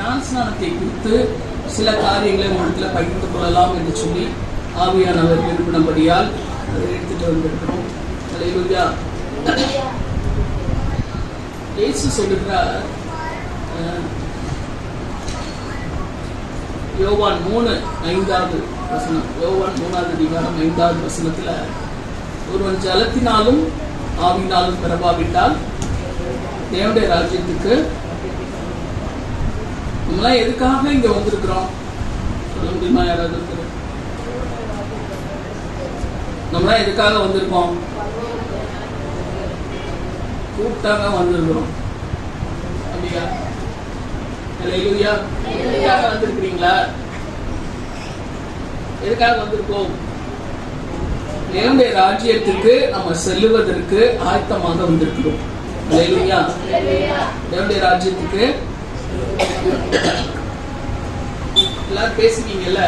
ஞானஸ்நானத்தை குறித்து சில காரியங்களை உங்களிடத்தில் பகிர்ந்து கொள்ளலாம் என்று சொல்லி ஆவியானவர் விரும்பினபடியால் அதை எடுத்துட்டு வந்திருக்கிறோம். அல்லேலூயா. இயேசு சொல்லுகிறார், யோவான் 3:5 யோவான் 3வது அதிகாரம் 5வது வசனத்துல, ஒருவன் ஜலத்தினாலும் ஆவியினாலும் பிறவாவிட்டால் தேவனுடைய ராஜ்யத்துக்கு. நம்மளாம் எதுக்காக இங்க வந்திருக்கிறோம் சொல்ல முடியுமா? யாராவது நம்மளாம் எதுக்காக வந்திருக்கோம்? கூப்பிட்டாங்க வந்திருக்கிறோம். அப்படியா? அல்லேலூயா. எதுக்காக வந்திருக்கிறீங்களா? எதுக்காக வந்திருக்கோம்? தேவனுடைய ராஜ்யத்துக்கு நம்ம செல்லுவதற்கு ஆயத்தமாக வந்திருக்கிறோம். அல்லேலூயா. தேவனுடைய ராஜ்யத்துக்கு எல்லாரும் பேசுவீங்கல்ல,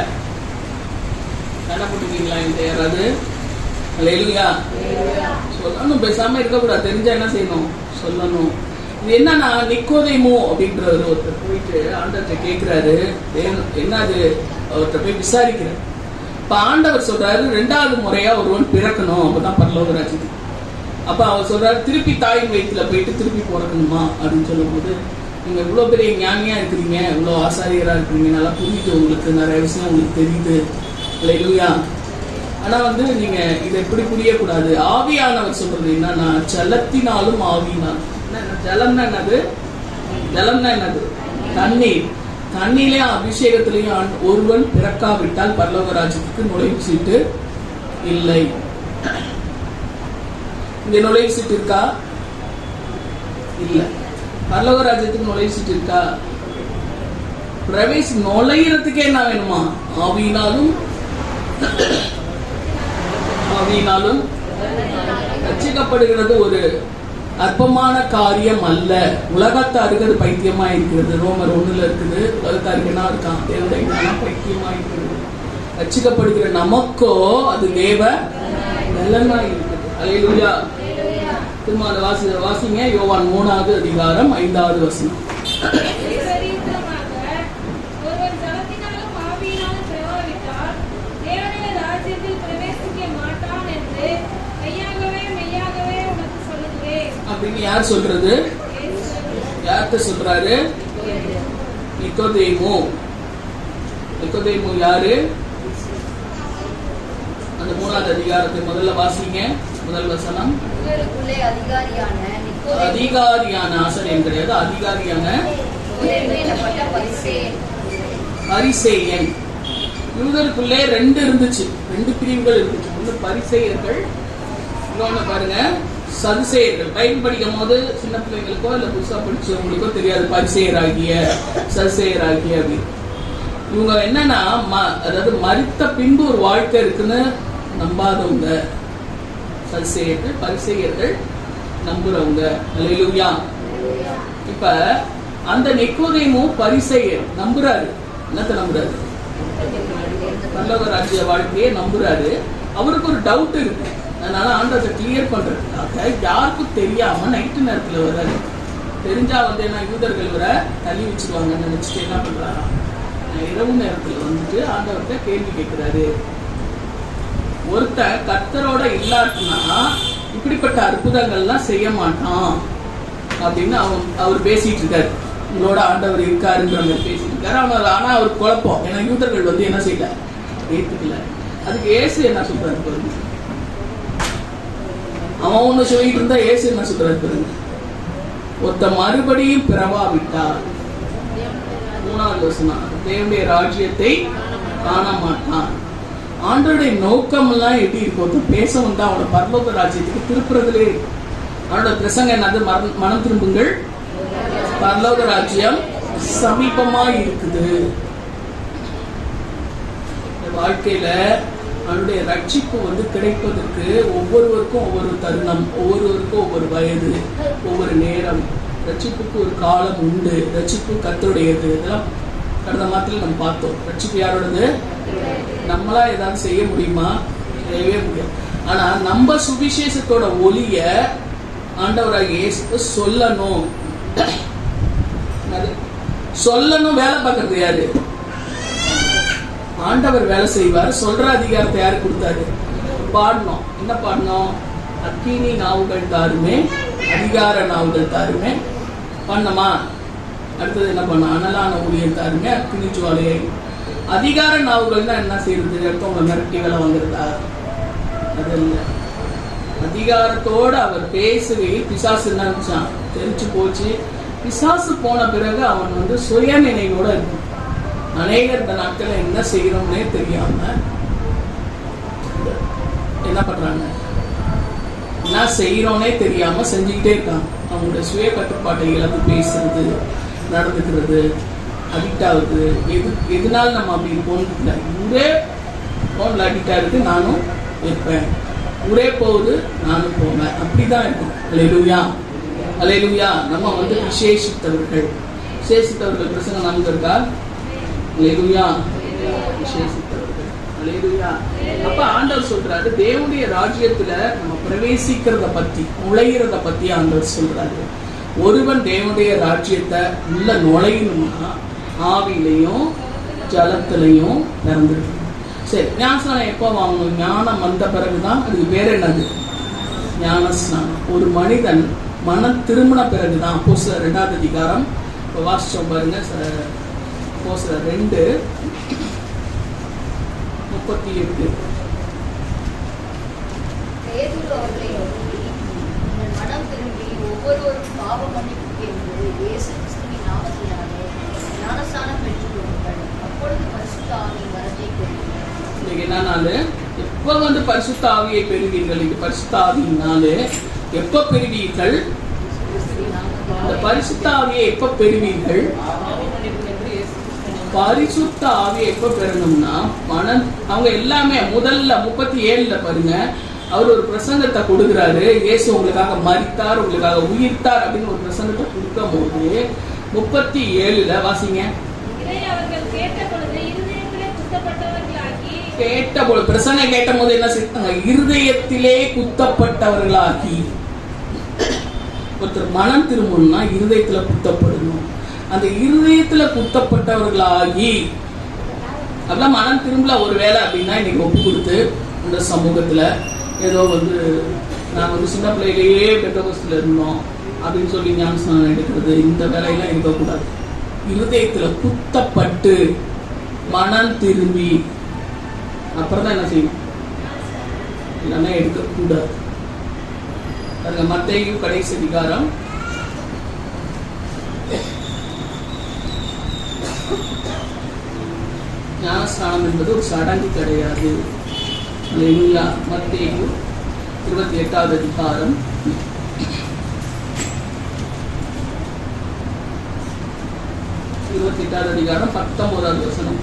என்ன பண்ணுவீங்களா? இந்த யாராவது அல்லேலூயா சொல்லணும். பேசாம இருக்கக்கூடாது. தெரிஞ்சா என்ன செய்யணும்? சொல்லணும். இது என்னன்னா, நிக்கோதேமு அப்படின்றவர் ஒருத்தர் போயிட்டு ஆண்டவர்கிட்ட கேட்கிறாரு, என்னது? அவர்கிட்ட போய் விசாரிக்கிறார். இப்ப ஆண்டவர் சொல்றாரு, 2வது முறையா ஒருவன் பிறக்கணும், அப்பதான் பரலோக ராஜ்யத்துக்கு. அப்ப அவர் சொல்றாரு, திருப்பி தாயின் வயிற்றுல போயிட்டு திருப்பி பிறக்கணுமா அப்படின்னு சொல்லும் போது, நீங்க இவ்வளவு பெரிய ஞானியா இருக்கிறீங்க, இவ்வளவு ஆசாரியரா இருக்கிறீங்க, நல்லா புரியுது, உங்களுக்கு நிறைய விஷயம் உங்களுக்கு தெரியுது. அல்லேலூயா. ஆனா நீங்க இதை எப்படி புரியக்கூடாது. ஆவியானவர் சொல்றது என்னன்னா, ஜலத்தினாலும் ஆவியினாலும். ஜலம்னா என்னது? ஜலம்னா என்னது? தண்ணீர். தண்ணீரையும் அபிஷேகத்திலையும் ஒருவன் பிறக்காவிட்டால் பரலோக ராஜ்யத்துக்கு நுழைவு சீட்டு இல்லை. இங்க நுழைவு சீட்டு இருக்கா? இல்ல. பரலோக ராஜ்யத்துக்கு நுழைவு சீட்டு இருக்கா? பிரவேசி நுழையிறதுக்கே என்ன வேணுமா? ஆவியினாலும் ஆவியினாலும் ரட்சிக்கப்படுகிறது ஒரு அற்பமான காரியம் அல்ல. உலகத்தாருக்கு அது பைத்தியமா இருக்கிறது. ரோமர் 1 இருக்குது. உலகத்தாருக்கு என்ன இருக்கான்? தேவனுடைய பைத்தியமா இருக்கிறது. ரட்சிக்கப்படுகிற நமக்கோ அது தேவ நல்லமா இருக்குது. அல்லேலூயா. திரும்ப அந்த வாசிங்க. யோவான் 3வது அதிகாரம் 5வது வசனம். அப்படின்னு யார் சொல்றது? யார்கிட்ட சொல்றாரு? நிக்கோதேமு. நிக்கோதேமு யாரு? அந்த 3வது அதிகாரத்தை முதல்ல வாசிங்க. முதல் வசனம். அதிகாரியான ஆசாரியன் கிடையாது, அதிகாரியான பரிசேயன். யூதருக்குள்ளே 2 இருந்துச்சு, 2 பிரிவுகள் இருந்துச்சு. ஒன்று பரிசேயர்கள், இன்னொன்னு பாருங்க சதுசேயர்கள். பைபிள் படிக்கும் போது சின்ன பிள்ளைங்களுக்கோ இல்ல புதுசா படிச்சவங்களுக்கோ தெரியாது பரிசேயராகிய சதுசேயராகிய அப்படின்னு. இவங்க என்னன்னா, அதாவது மரித்த பின்பு ஒரு வாழ்க்கை இருக்குன்னு நம்பாதவங்க சதுசேயர்கள். பரிசேயர்கள் நம்புறவங்க. அல்லேலூயா. இப்ப அந்த நிக்கோதேமு பரிசேயர் நம்புறாரு. என்னத்தை நம்புறாரு? பரலோக ராஜ்ய வாழ்க்கையை நம்புறாரு. அவருக்கு ஒரு டவுட் இருக்கு. அதனால ஆண்டவரை கிளியர் பண்றதுக்காக யாருக்கும் தெரியாம நைட்டு நேரத்துல வர்றாரு. தெரிஞ்சா என்ன யூதர்கள் வர தள்ளி வச்சிருவாங்கன்னு நினைச்சிட்டு என்ன பண்றாரா, இரவு நேரத்துல வந்துட்டு ஆண்டவர்கிட்ட கேள்வி கேட்கிறாரு. ஒருத்தன் கர்த்தரோட இல்லாட்டினா இப்படிப்பட்ட அற்புதங்கள்லாம் செய்ய மாட்டான் அப்படின்னு அவர் பேசிட்டு இருக்காரு. உங்களோட ஆண்டவர் இருக்காருன்ற மாதிரி பேசிட்டு இருக்காரு. ஆனா அவர் குழப்பம். ஏன்னா யூதர்கள் என்ன செய்யல, ஏத்துக்கல. அதுக்கு ஏசு என்ன சொல்றாரு பாருங்க. அவன் ஒண்ணு சொல்லிட்டு இருந்தா ஏசு என்ன சொல்றாரு பாருங்க. ஒருத்த மறுபடியும் பிறவாவிட்டார், 3வது வசனம், தேவனுடைய ராஜ்யத்தை காண மாட்டான். ஆண்டோடைய நோக்கம் எல்லாம் எப்படி இருக்கும்? ஒருத்தன் பேச வந்தா அவனோட பரலோக ராஜ்யத்துக்கு திருப்புறதுலே இருக்கு. அவனோட பிரசங்கம் என்னது? மனம் திரும்புங்கள், பரலோக ராஜ்யம் சமீபமா இருக்குது. வாழ்க்கையில அவனுடைய ரட்சிப்பு கிடைப்பதற்கு ஒவ்வொருவருக்கும் ஒவ்வொரு தருணம், ஒவ்வொருவருக்கும் ஒவ்வொரு வயது, ஒவ்வொரு நேரம். ரட்சிப்புக்கு ஒரு காலம் உண்டு. ரட்சிப்பு கர்த்தருடையது. இதெல்லாம் கடந்த மாதத்துல நம்ம பார்த்தோம். ரட்சிப்பு யாரோடது? நம்மளா ஏதாவது செய்ய முடியுமா? செய்யவே முடியாது. ஆனா நம்ம சுவிசேஷத்தோட ஒளிய ஆண்டவராகிய இயேசு சொல்லணும். சொல்லணும், வேலை பார்க்கறது யாரு? ஆண்டவர் வேலை செய்வார். சொல்ற அதிகாரத்தை யாரு கொடுத்தாரு? பாடணும். என்ன பாடணும்? அக்கினி நாவுகள் தாருமே, அதிகார நாவுகள் தாருமே. பண்ணமா? அடுத்தது என்ன பண்ண? அனலான ஊழியர் தாருமே, அக்கினி ஜுவாலையை. அதிகார நாவுகள்னா என்ன செய்யறது? அடுத்தவங்களை மிரட்டி வேலை வாங்குறதா? அது இல்லை. அதிகாரத்தோடு அவர் பேசுகையில் பிசாசு என்ன தெரிஞ்சு போச்சு. பிசாசு போன பிறகு அவன் சுய நினைவோட இருக்கும். அநேகர் இந்த நாட்கள் என்ன செய்யறோம்னே தெரியாம என்ன பண்றாங்க? என்ன செய்யறோம்னே தெரியாம செஞ்சுக்கிட்டே இருக்காங்க. அவங்களுடைய சுய கட்டுப்பாட்டை இழந்து பேசுறது, நடந்துக்கிறது, அடிக்ட் ஆகுது. எதுனால நம்ம அப்படி இருக்கோம்னு ஊரே போன்ல அடிக்ட் ஆகுது. நானும் இருப்பேன், ஊரே போகுது, நானும் போவேன். அப்படிதான் இருக்கும். அல்லேலூயா, அல்லேலூயா. நம்ம விசேஷித்தவர்கள். விசேஷித்தவர்கள் பிரசங்கம் நமக்கு இருக்கா? அல்லேலூயா, விசேஷித்தவர்கள். அல்லேலூயா. அப்ப ஆண்டவர் சொல்றாரு, தேவனுடைய ராஜ்யத்துல நம்ம பிரவேசிக்கிறத பத்தி, நுழைகிறத பத்தி ஆண்டவர் சொல்றாரு. ஒருவன் தேவனுடைய ராஜ்யத்தை உள்ள நுழையணும்னா ஆவிலையும் ஜலத்திலையும் நிறந்துருக்கு. சரி, ஞானஸ்நானம் எப்போ வாங்கணும்? ஞானம் வந்த பிறகுதான். அதுக்கு பேர் என்னது? ஞானஸ்நானம். ஒரு மனிதன் மனம் திரும்பின பிறகுதான். அப்போஸ்தலர் 2ஆம் அதிகாரம் இப்போ வாசிச்சோம் பாருங்க. அப்போஸ்தலர் 2:38. ஒவ்வொருவரும் பாவ மன்னிப்புக்கு என்று இயேசு கிறிஸ்துவின் நாமத்தினாலே ஞானஸ்நானம் பெற்றுக் கொள்ளுங்கள். அப்பொழுது பரிசுத்த ஆவியின் வரத்தை பெறுவீர்கள். இன்னைக்கு என்ன நாள்? எப்போ பரிசுத்த ஆவியை பெறுவீர்கள்? இது பரிசுத்த ஆவியினாலே எப்ப பெறுவீர்கள்? அந்த பரிசுத்த ஆவியை எப்ப பெறுவீர்கள்? பரிசுத்த ஆவியை எப்ப பெறணும்னா அவங்க எல்லாமே முதல்ல 37 பாருங்க. அவர் ஒரு பிரசங்கத்தை கொடுக்கிறாரு. இயேசு உங்களுக்காக மரித்தார், உங்களுக்காக உயிர்த்தார் அப்படின்னு ஒரு பிரசங்கத்தை கொடுக்கும் போது 37 வாசிங்க. கேட்டபோது பிரசங்கம் கேட்ட போது என்ன செய்தாங்க? இருதயத்திலே குத்தப்பட்டவர்களாகி. ஒருத்தர் மனம் திரும்பணும்னா இருதயத்துல குத்தப்படணும். அந்த இருதயத்துல குத்தப்பட்டவர்களாகி அப்படிலாம் மனம் திரும்பல ஒரு வேலை அப்படின்னா இன்னைக்கு ஒப்பு கொடுத்து இந்த சமூகத்துல ஏதோ நாங்கள் சின்ன பிள்ளையிலேயே பெத்தகோஸ்துல இருந்தோம் அப்படின்னு சொல்லி ஞானஸ்நானம் எடுக்கிறது, இந்த வேலையெல்லாம் இருக்கக்கூடாது. இருதயத்துல குத்தப்பட்டு மனம் திரும்பி அப்புறம் தான் என்ன செய்யணும்? இல்லைன்னா எடுக்கக்கூடாது. பாருங்க, மத்தேயு கடைசி அதிகாரம் ஞானஸ்நானம் என்பது ஒரு சடங்கு கிடையாது. அல்லேலூயா. மத்தேயு 28ஆம் அதிகாரம் 19ஆவது வசனம்.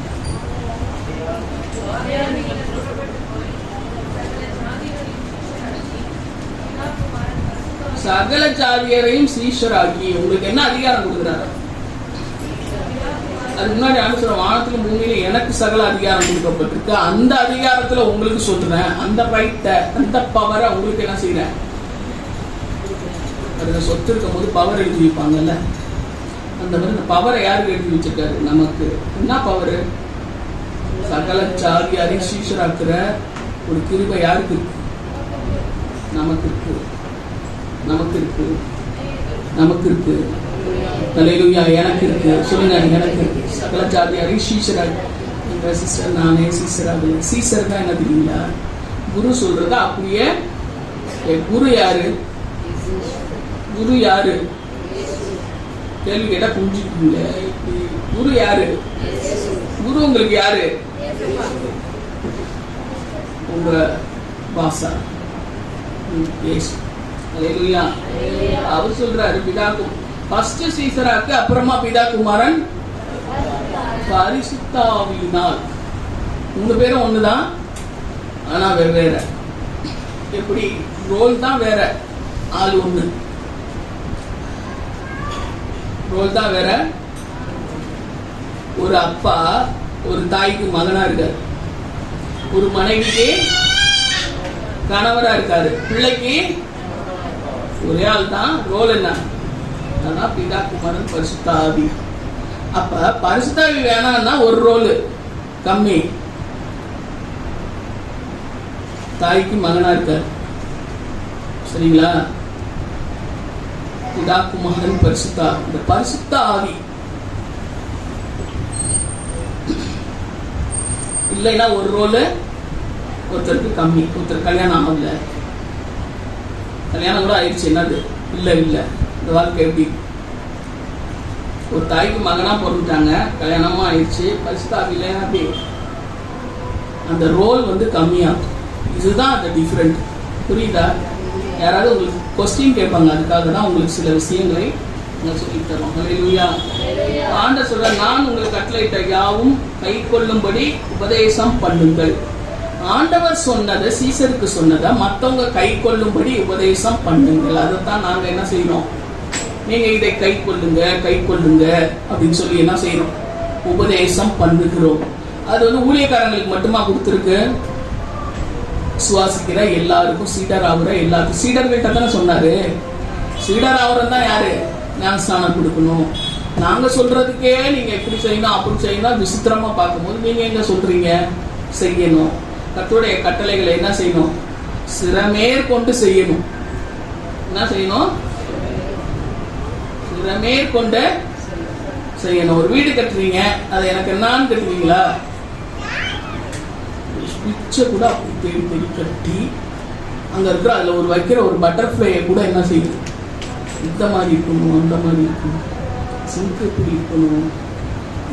சகல ஜாதியரையும் சீஷராகி. உங்களுக்கு என்ன அதிகாரம் கொடுக்குறாரு? அது முன்னாடி அனுசரம் வானத்திலும் பூமியிலும் எனக்கு சகல அதிகாரம் கொடுக்கப்பட்டிருக்கு. அந்த அதிகாரத்துல உங்களுக்கு சொல்றேன். அந்த ரைட்ட, அந்த பவரை உங்களுக்கு என்ன செய்யறேன்? அதுல சொத்து இருக்கும் போது பவர் எழுதி வைப்பாங்கல்ல, அந்த மாதிரி இந்த பவரை யாருக்கு எழுதி வச்சிருக்காரு? நமக்கு. என்ன பவரு? சகல ஜாதியாரை சீஷராக்குற ஒரு கிருபை யாருக்கு இருக்கு? நமக்கு இருக்கு. நமக்கு இருக்கு. நமக்கு இருக்கு. அல்லேலூயா. எனக்கு இருக்கு. சொல்லுங்க, எனக்கு இருக்கு. சகல ஜாதியாரை சீஷராக. எங்க சிஸ்டர் நானே சீஷராக. சீஷர் தான் என்ன தெரியுங்களா? குரு சொல்றதா அப்படியே. குரு யாரு? குரு யாரு? கேள்வி கேட்டா புரிஞ்சுக்கீங்க. குரு யாரு? குரு உங்களுக்கு யாரு? உங்க பாசா இயேசு. அல்லேலூயா. அவர் சொல்றாரு பிதாக்கு ஃபர்ஸ்ட் சீசராக்கு, அப்புறமா பிதா குமாரன் பரிசுத்த ஆவியினால். 3 பேரும் ஒண்ணுதான், ஆனா வெவ்வேறு. எப்படி? ரோல் தான் வேற, ஆள் ஒண்ணு. ரோல் தான் வேற. ஒரு அப்பா ஒரு தாய்க்கு மகனா இருக்காரு, ஒரு மனைவிக்கு கணவரா இருக்காரு, பிள்ளைக்கு ஒரே ஆள் தான். ரோல் என்ன? அதான் பிதா குமாரன் பரிசுத்த ஆவி. அப்ப பரிசுத்தாவி வேணாம்னா ஒரு ரோல் கம்மி. தாய்க்கு மகனா இருக்காரு, சரிங்களா? பிதாக்கு மகன் பரிசுத்தா, இந்த பரிசுத்த ஆவி இல்லைன்னா ஒரு ரோல் ஒருத்தருக்கு கம்மி. ஒருத்தர் கல்யாணம் ஆகல, கல்யாணம் கூட ஆயிடுச்சு, என்னது இல்லை இல்லை இந்த வாழ்க்கை எப்படி? ஒரு தாய்க்கு மகனா பிறந்துட்டாங்க, கல்யாணமும் ஆயிடுச்சு, பரிசுத்த ஆவி இல்லைன்னா அப்படி அந்த ரோல் வந்து கம்மியாகும். இதுதான் அந்த டிஃப்ரெண்ட். புரியுதா? யாராவது உங்களுக்கு கொஸ்டின் கேட்பாங்க, அதுக்காக தான் உங்களுக்கு சில விஷயங்களை நான் சொல்லி தரோம். ஹல்லேலூயா. ஆண்டவர் சொல்ற, நான் உங்களுக்கு கட்டளையிட்ட யாவும் கை கொள்ளும்படி உபதேசம் பண்ணுங்கள். ஆண்டவர் சொன்னதை, சீசருக்கு சொன்னதை மற்றவங்க கை கொள்ளும்படி உபதேசம் பண்ணுங்கள். அதைத்தான் நாங்க என்ன செய்யறோம்? நீங்க இதை கை கொள்ளுங்க அப்படின்னு சொல்லி என்ன செய்யறோம்? உபதேசம் பண்ணுகிறோம். அது வந்து ஊழியக்காரங்களுக்கு மட்டுமா கொடுத்துருக்கு? சுவாசிக்கிற எல்லாருக்கும், சீடர் ஆகுற எல்லாருக்கும். சீடர்கள்ட்ட தானே சொன்னாரு. சீடர் ஆகுறது தான் யாரு? ஞானஸ்நானம் கொடுக்கணும். நாங்க சொல்றதுக்கே நீங்க எப்படி செய்யணும் அப்படி செய்யணும் விசித்திரமா பார்க்கும்போது நீங்க எங்க சொல்றீங்க? செய்யணும். கர்த்தருடைய கட்டளைகளை என்ன செய்யணும்? சிரமேற்கொண்டு செய்யணும். என்ன செய்யணும்? சிரமேற்கொண்டு செய்யணும். ஒரு வீடு கட்டுறீங்க, அது எனக்கு என்னன்னு கட்டுவீங்களா? பிச்சை கூட அப்படி தேடி தேடி கட்டி அங்க இருக்கிற அதுல ஒரு வைக்கிற ஒரு பட்டர்ஃப்ளையை கூட என்ன செய்யுது? இந்த மாதிரி இருக்கணும், அந்த மாதிரி இருக்கணும், சிங்க் எப்படி இருக்கணும்.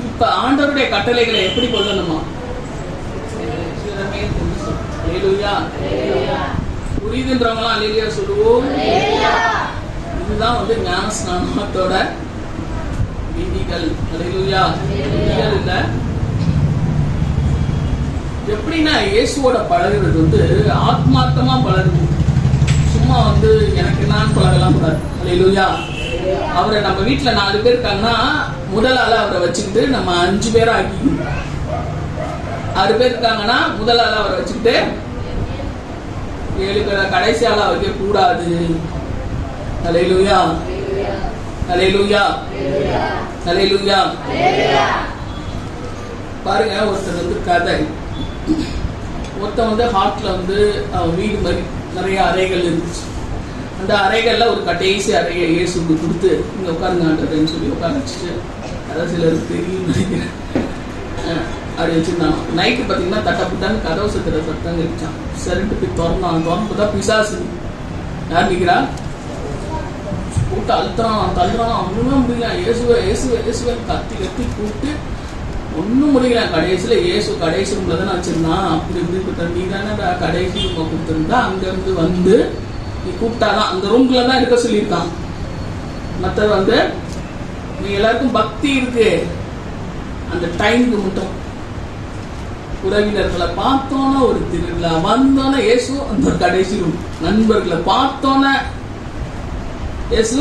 இப்ப ஆண்டவருடைய கட்டளைகளை எப்படி கொள்ளணுமா? புரியுதுன்றவங்களாம் அல்லேலூயா சொல்லுவோம். இதுதான் வந்து ஞானஸ்நானத்தோட விதிகள். அல்லேலூயா. விதிகள் இல்ல. எப்படின்னா இயேசுவோட பழகுறது வந்து ஆத்மார்த்தமா பழகுது. சும்மா வந்து எனக்கு நான் பழகலாம் கூடாது. அல்லேலூயா. அவரை நம்ம வீட்டுல 4 பேர் இருக்காங்கன்னா முதல் ஆளா அவரை வச்சுக்கிட்டு நம்ம 5 பேரா ஆக்கிக்கணும். 6 பேர் இருக்காங்கன்னா முதல் ஆளா அவரை வச்சுக்கிட்டு 7 பேரை கடைசி ஆளா வைக்க கூடாது. அல்லேலூயா. அல்லேலூயா. அல்லேலூயா. பாருங்க, ஒருத்தர் வந்து கதை, ஒருத்தன் வந்து ஹார்ட்ல வந்து வீடு மாதிரி நிறைய அறைகள் இருந்துச்சு. அந்த அறைகள்ல ஒரு கடைசி அறையை இயேசுக்கு கொடுத்து இங்க உட்காருங்கன்னு சொல்லி உட்கார வச்சுட்டு, அதான் சிலருக்கு தெரியும் நினைக்கிறேன், அப்படி வச்சிருந்தாங்க. நைட்டு பார்த்தீங்கன்னா தட்டப்புட்டான்னு கதவு சத்துற சத்தம் இருந்துச்சான். சரின்ட்டு போய் திறந்துதான் பிசாசு யார் நிற்கிறா கூட்டு அழுத்துறான் தள்ளுறான். ஒண்ணுமே முடியல. இயேசுவை இயேசுவை இயேசுவை கத்தி கத்தி கூப்பிட்டு ஒன்றும் முடியல. கடைசியில் இயேசு கடைசி ரூம்ல தானே வச்சிருந்தான். அப்படி இப்படி நீ தானே கடைசி ரூமை கொடுத்துருந்தா அங்கேருந்து வந்து நீ கூப்பிட்டாதான் அந்த ரூம்ல தான் இருக்க சொல்லியிருக்கான். மற்றது வந்து நீ எல்லாருக்கும் பக்தி இருக்கு, அந்த டைமுக்கு மட்டும் உறவினர்களை பார்த்தோன்னா ஒரு திருவிழா வந்தோன்னா இயேசு அந்த கடைசி ரூம், நண்பர்களை பார்த்தோன்னா இயேசு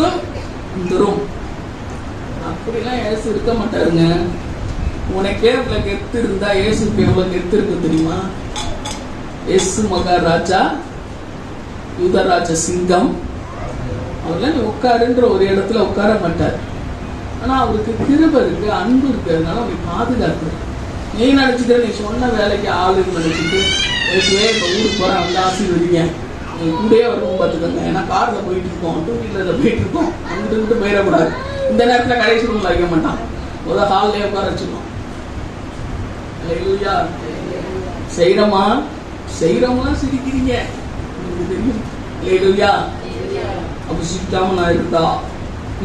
இந்த ரூம். அப்படிலாம் இயேசு இருக்க மாட்டாருங்க. உனக்கே இவ்வளோ கெத்து இருந்தா இயேசுக்கு எவ்வளவு கெத்து இருக்கு தெரியுமா? இயேசு மகாராஜா, யூதராஜ சிங்கம். அவர்லாம் நீ உட்காருன்ற ஒரு இடத்துல உட்கார மாட்டார். ஆனா அவருக்கு கிருபை இருக்கு, அன்பு இருக்கு, அதனால அவரை பாதுகாப்பு. நீ நினைச்சிட்டு நீ சொன்ன வேலைக்கு ஆளுன்னு நினைச்சிட்டு இயேசுவே இப்போ ஊருக்கு போறேன் வந்து ஆசீர்வதிங்க, கூடயே வரவும் பார்த்துக்கோங்க. ஏன்னா கார்ல போயிட்டு இருக்கோம், 2 வீலர்ல போயிட்டு இருக்கோம், அங்கிட்டு போயிடக்கூடாது. இந்த நேரத்துல கடைசி ரூம்ல வைக்க மாட்டான், முதல் ஹால்லேயே உட்கார வச்சுக்கணும். செய்யறோமா? செய்யறவங்களாம் சிரிக்கிறீங்க, உங்களுக்கு தெரியும். அல்லேலூயா. அப்ப சிரிக்காம நான் இருந்தா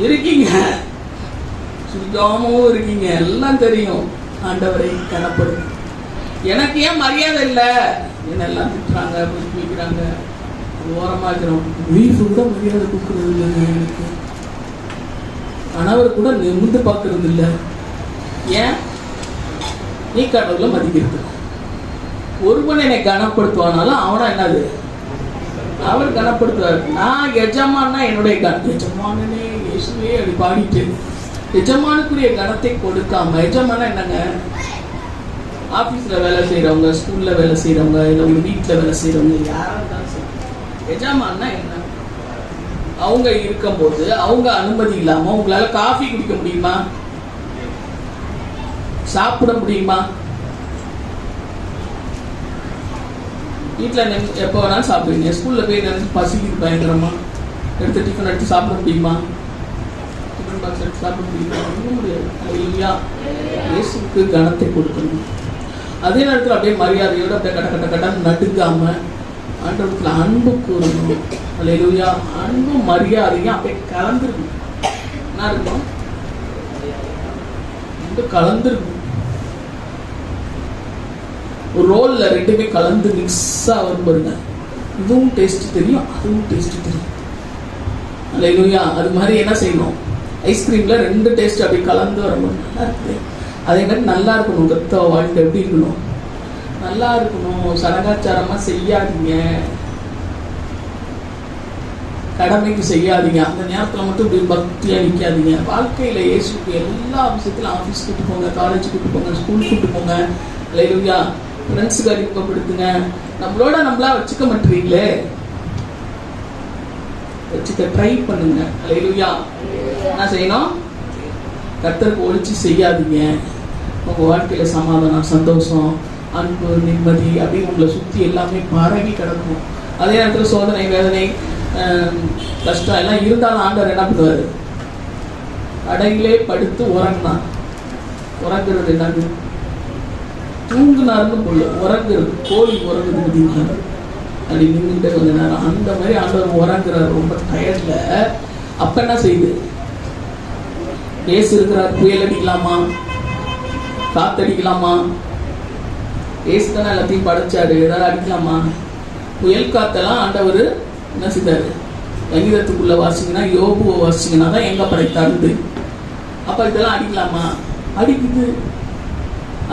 இருக்கீங்க, சிரிக்காமவும் இருக்கீங்க, எல்லாம் தெரியும். ஆண்டவரை கனப்படும். எனக்கு ஏன் மரியாதை இல்லை? என்னெல்லாம் திட்டுறாங்க, புரிஞ்சு வைக்கிறாங்க, ஓரமா இருக்கிறோம். வீட்டு கூட மரியாதை கொடுக்கறது இல்லைங்க எனக்கு. கணவர் கூட நிமிர்ந்து பார்க்கறது இல்லை. ஏன்? நீ கடவுளை மதிக்கிறது. ஒருவன் என்னை கனப்படுத்துவானாலும் அவனா என்னது? அவர் கனப்படுத்துவார். நான் எஜமானா என்னுடைய எஜமானனே இயேசுவே அப்படி பாடிட்டு எஜமானுக்குரிய கனத்தை கொடுக்காம, எஜமானா என்னங்க? ஆபீஸ்ல வேலை செய்யறவங்க, ஸ்கூல்ல வேலை செய்யறவங்க, இல்லை உங்க வீட்டுல வேலை செய்யறவங்க, யாரா இருந்தாலும் சரி, எஜமானா என்ன? அவங்க இருக்கும்போது அவங்க அனுமதி இல்லாம உங்களால காஃபி குடிக்க முடியுமா? சாப்பிட முடியுமா? வீட்டில் எப்போ வேணாலும் சாப்பிடுவீங்க. ஸ்கூலில் போய் நினைச்சு பசிக்குது பயங்கரமா, எடுத்து டிஃபன் எடுத்து சாப்பிட முடியுமா? டிஃபன் பாக்ஸ் எடுத்து சாப்பிட முடியுமா? ஒன்றும் முடியாது. இல்லையா? இயேசுக்கு கனத்தை கொடுக்கணும். அதே நேரத்தில் அப்படியே மரியாதையோடு அப்படியே கட்ட கட்ட கட்ட நடுங்காம ஆண்டவரத்துல அன்பு கூறணும். அல்லேலூயா. அன்பும் மரியாதையும் அப்படியே கலந்துருக்கும். என்ன இருக்கும்? அன்பு கலந்துருக்கும். ஒரு ரோல்ல ரெண்டுமே கலந்து மிக்ஸா வரும் பாருங்க. இதுவும் டேஸ்ட் தெரியும், அதுவும் டேஸ்ட் தெரியும். அல்லேலூயா. அது மாதிரி என்ன செய்யணும்? ஐஸ்கிரீம்ல ரெண்டு டேஸ்ட் அப்படி கலந்து வரும்போது நல்லா இருக்குது. அதே மாதிரி நல்லா இருக்கணும். கத்த வாழ்க்கை எப்படி இருக்கணும்? நல்லா இருக்கணும். சடங்காச்சாரமா செய்யாதீங்க, கடமைக்கு செய்யாதீங்க. அந்த நேரத்துல மட்டும் இப்படி பக்தியா நிக்காதீங்க. வாழ்க்கையில இயேசுக்கு எல்லா விஷயத்திலும் ஆஃபீஸ் கூட்டு போங்க, காலேஜ் கூட்டு போங்க, ஸ்கூல் கூட்டு போங்க. அல்லேலூயா. ஃப்ரெண்ட்ஸுக்கு அறிமுகப்படுத்துங்க. நம்மளா வச்சுக்க மாட்டீங்களே, வச்சுக்க ட்ரை பண்ணுங்க. அல்லேலூயா. என்ன செய்யணும்? கர்த்தருக்கு ஒழிச்சு செய்யாதீங்க. உங்க வாழ்க்கையில சமாதானம், சந்தோஷம், அன்பு, நிம்மதி அப்படின்னு உங்களை சுத்தி எல்லாமே பரவி கிடக்கும். அதே நேரத்தில் சோதனை, வேதனை, கஷ்டம் எல்லாம் இருந்தாலும் ஆண்டவர் என்ன பண்ணுவாரு? அடையிலே படுத்து உறங்கினான். உறங்குறது என்னது? தூங்குனாருன்னு போல. உறங்குறது, கோழி உறங்குது பார்த்தீங்களா? அப்படி நின்றுட்டு கொஞ்ச நேரம் அந்த மாதிரி ஆண்டவர் உறங்குறாரு ரொம்ப டயர்ட்ல. அப்ப என்ன செய்யுது? ஏசு இருக்கிறார். புயல் அடிக்கலாமா? காத்தடிக்கலாமா? ஏசு தானே எல்லாத்தையும் படைச்சாரு. ஏதாவது அடிக்கலாமா? புயல் காத்தெல்லாம் ஆண்டவர் என்ன செய்தாரு? கணிதத்துக்குள்ள வாசிங்கன்னா, யோபுவை வாசிங்கன்னா தான் எங்க படைத்தாருது. அப்ப இதெல்லாம் அடிக்கலாமா? அடிக்குது.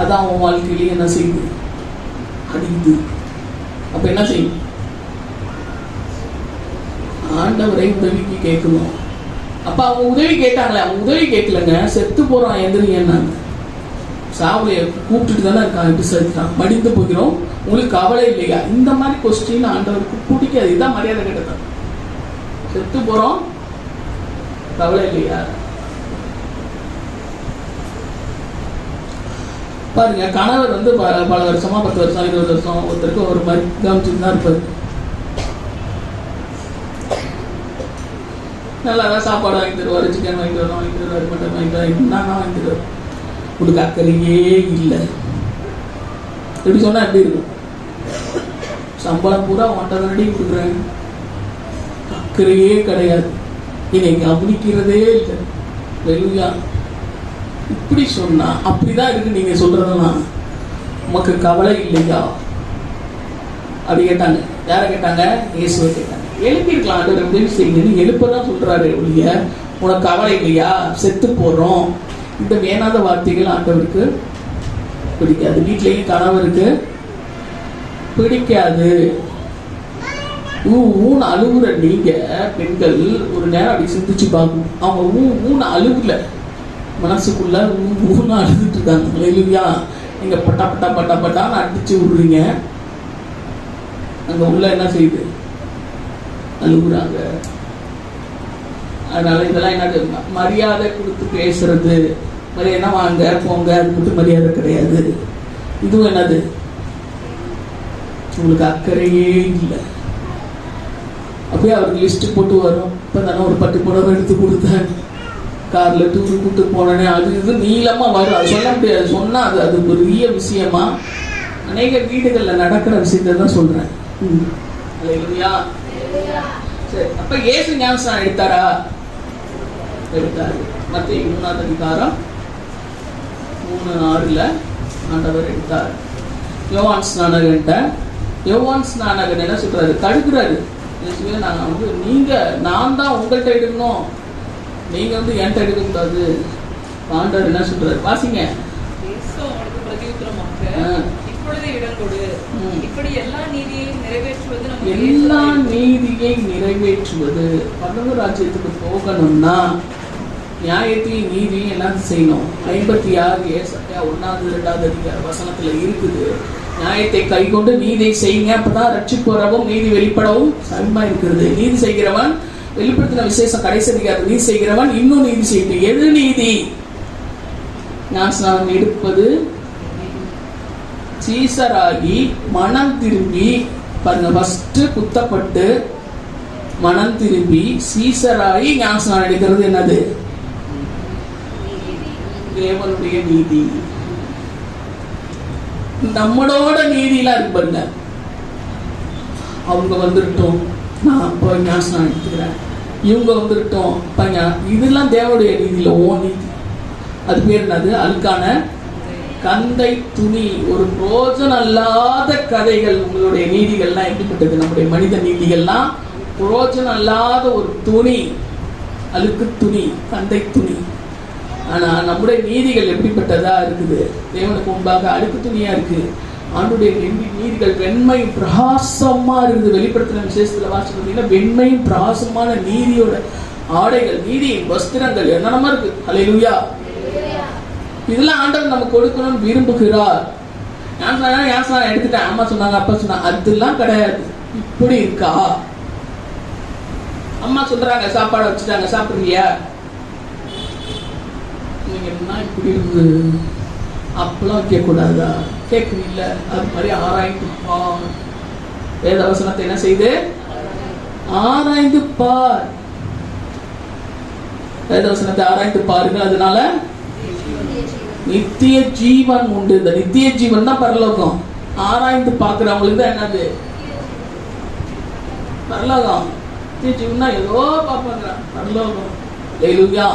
அதான் உன் வாழ்க்கையிலேயே என்ன செய்யுது? அடிக்குது. அப்ப என்ன செய்யும்? ஆண்டவரை உதவிக்கு கேட்கணும். அப்ப அவங்க உதவி கேட்டாங்களே, அவங்க உதவி கேட்கலங்க. செத்து போறான் எந்திரிங்கன்னாங்க. சாவலைய கூப்பிட்டுட்டு தானே இருக்கான். எப்படி செத்துட்டான்? மடிந்து போகிறோம், உங்களுக்கு கவலை இல்லையா? இந்த மாதிரி கொஸ்டின் ஆண்டவருக்கு பிடிக்காது. இதுதான் மரியாதை கேட்டதான். செத்து போறோம், கவலை இல்லையா? பாருங்க, கணவர் வந்து பல வருஷமா 10 வருஷம் 20 வருஷம் ஒருத்தருக்கு ஒரு மாதிரி கவனிச்சுட்டு தான் இருப்பாரு. நல்லா சாப்பாடு வாங்கி தருவாரு, சிக்கன் வாங்கி தருவாரு, மட்டன் வாங்கி தருவாரு, என்னன்னா வாங்கி தருவாரு. உங்களுக்கு அக்கறையே இல்லை. எப்படி சொன்னா எப்படி இருக்கும்? சம்பளம் பூரா ஒன்றரை கொடுக்குறேன், அக்கறையே கிடையாது, என்னை கவனிக்கிறதே இல்லை. வெறுமையா இப்படி சொன்னா அப்படிதான் இருக்கு. நீங்க சொல்றதெல்லாம் உமக்கு கவலை இல்லையா? அப்படி கேட்டாங்க. யார கேட்டாங்க? இயேசுவை கேட்டாங்க. எழுப்பியிருக்கலாம், ஆண்டவர் உதவி செய்யுங்கன்னு எழுப்பதான் சொல்றாரு ஒழிய உனக்கு கவலை இல்லையா, செத்து போறோம், இந்த வேணாத வார்த்தைகள் ஆண்டவருக்கு பிடிக்காது. வீட்லயும் கணவருக்கு பிடிக்காது. ஊன்னு அழுகுற நீங்க பெண்கள் ஒரு நேரம் அப்படி சிந்திச்சு பார்க்கணும். அவங்க ஊன்னு அழுகுல, மனசுக்குள்ள ஊன்னு அழுதுட்டு இருக்காங்க. இல்லையா? நீங்க பட்டா பட்டா பட்டா பட்டான்னு அடிச்சு விடுறீங்க, அங்க உள்ள என்ன செய்யுது? அழுகுறாங்க. அதனால இதெல்லாம் என்னது? மரியாதை கொடுத்து பேசுறது. என்ன வாங்க போங்க, அது மட்டும் மரியாதை கிடையாது. இதுவும் என்னது? உங்களுக்கு அக்கறையே இல்லை. அப்படியே அவருக்கு லிஸ்ட் போட்டு வரும். இப்பதானே ஒரு 10 புடவை எடுத்து கொடுத்தேன், கார்ல டூரு கூட்டு போனேன்னு, அது இது நீளமா வரும். அது சொல்ல முடியாது. சொன்னா அது பெரிய விஷயமா அநேக வீடுகள்ல நடக்கிற விஷயத்த தான் சொல்றேன். சரி, அப்ப இயேசு ஞானஸ்நானம் எடுத்தாரா? எடுத்தாரு. மத்திய 3ஆம் அதிகாரம் 3:6 ஆண்டவர் எடுத்தார். யோவான் ஸ்நானகன் யோவான் ஸ்நானகன் என்ன சொல்றாரு? தடுக்கிறாரு. நான் தான் உங்கள்கிட்ட எடுக்கணும், நீங்க என்கிட்ட எடுக்க கூடாது. ஆண்டவர் என்ன சொல்றாரு? வாசிங்க. எல்லா நீதியை நிறைவேற்றுவது. பரலோக ராஜ்யத்துக்கு போகணும்னா நியாயத்தையும் நீதியும் எல்லாம் செய்யணும். 56 ஏசாயா 1வது 2வது அதிகார வசனத்துல இருக்குது. நியாயத்தை கை கொண்டு நீதியை செய்யுங்க, அப்பதான் ரட்சிப்பு வரவும் நீதி வெளிப்படவும் சமமா இருக்கிறது. நீதி செய்கிறவன் வெளிப்படுத்தின விசேஷம் கடைசி அதிகாரம், நீதி செய்கிறவன் இன்னும் நீதி செய்யட்டும். எது நீதி? ஞானஸ்நானம் எடுப்பது சீசராகி மனம் திரும்பி பாருங்க, ஃபர்ஸ்ட் குத்தப்பட்டு மனம் திரும்பி சீசராகி ஞானஸ்நானம் எடுக்கிறது என்னது? தேவனுடைய நீதி. நம்மளோட நீதியெல்லாம் இருக்கு பாருங்க. அவங்க வந்துட்டோம், நான் இப்போ ஞானஸ்நானம் எடுத்துக்கிறேன், இவங்க வந்துட்டோம், இதெல்லாம் தேவனுடைய நீதியில ஓ நீதி. அது பேர் என்னது? அழுக்கான கந்தை துணி. ஒரு பிரோஜனம் அல்லாத கதைகள். உங்களுடைய நீதிகள்லாம் எப்படிப்பட்டது? நம்முடைய மனித நீதிகள்லாம் பிரோஜனம் அல்லாத ஒரு துணி, அழுக்கு துணி, கந்தை துணி. ஆனா நம்முடைய நீதிகள் எப்படிப்பட்டதா இருக்குது? தேவனுக்கு முன்பாக அழுக்கு துணியா இருக்கு. ஆண்டுடைய நீதிகள் வெண்மையும் பிரகாசமா இருக்குது. வெளிப்படுத்தின விசேஷத்துல வாசிச்சு பார்த்தீங்கன்னா வெண்மையும் பிரகாசமான நீதியோட ஆடைகள், நீதியின் வஸ்திரங்கள் என்னென்னமா இருக்கு. ஹல்லேலூயா. இதெல்லாம் ஆண்டவர் நமக்கு கொடுக்கணும்னு விரும்புகிறார். ஞானஸ்நானம் எடுத்துட்டேன், அம்மா சொன்னாங்க, அப்பா சொன்னாங்க, அதெல்லாம் கிடையாது. இப்படி இருக்கா? அம்மா சொல்றாங்க சாப்பாடு வச்சுட்டாங்க, சாப்பிடுறியா? நீங்க என்ன இப்படி இருக்கு? அப்பெல்லாம் வைக்க கூடாதா? கேட்குறீல்ல? அது மாதிரி ஆராய்ந்து பார். வேத வசனத்தை என்ன செய்து ஆராய்ந்து பார். வேத வசனத்தை ஆராய்ந்து பாருங்கள், அதனால நித்திய ஜீவன் உண்டு. இந்த நித்திய ஜீவன் தான் பரலோகம். ஆராய்ந்து பார்க்கிறவங்களுக்கு தான் என்னது பரலோகம். நித்திய ஜீவன்னா ஏதோ பார்ப்பாங்க, பரலோகம். ஹல்லேலூயா.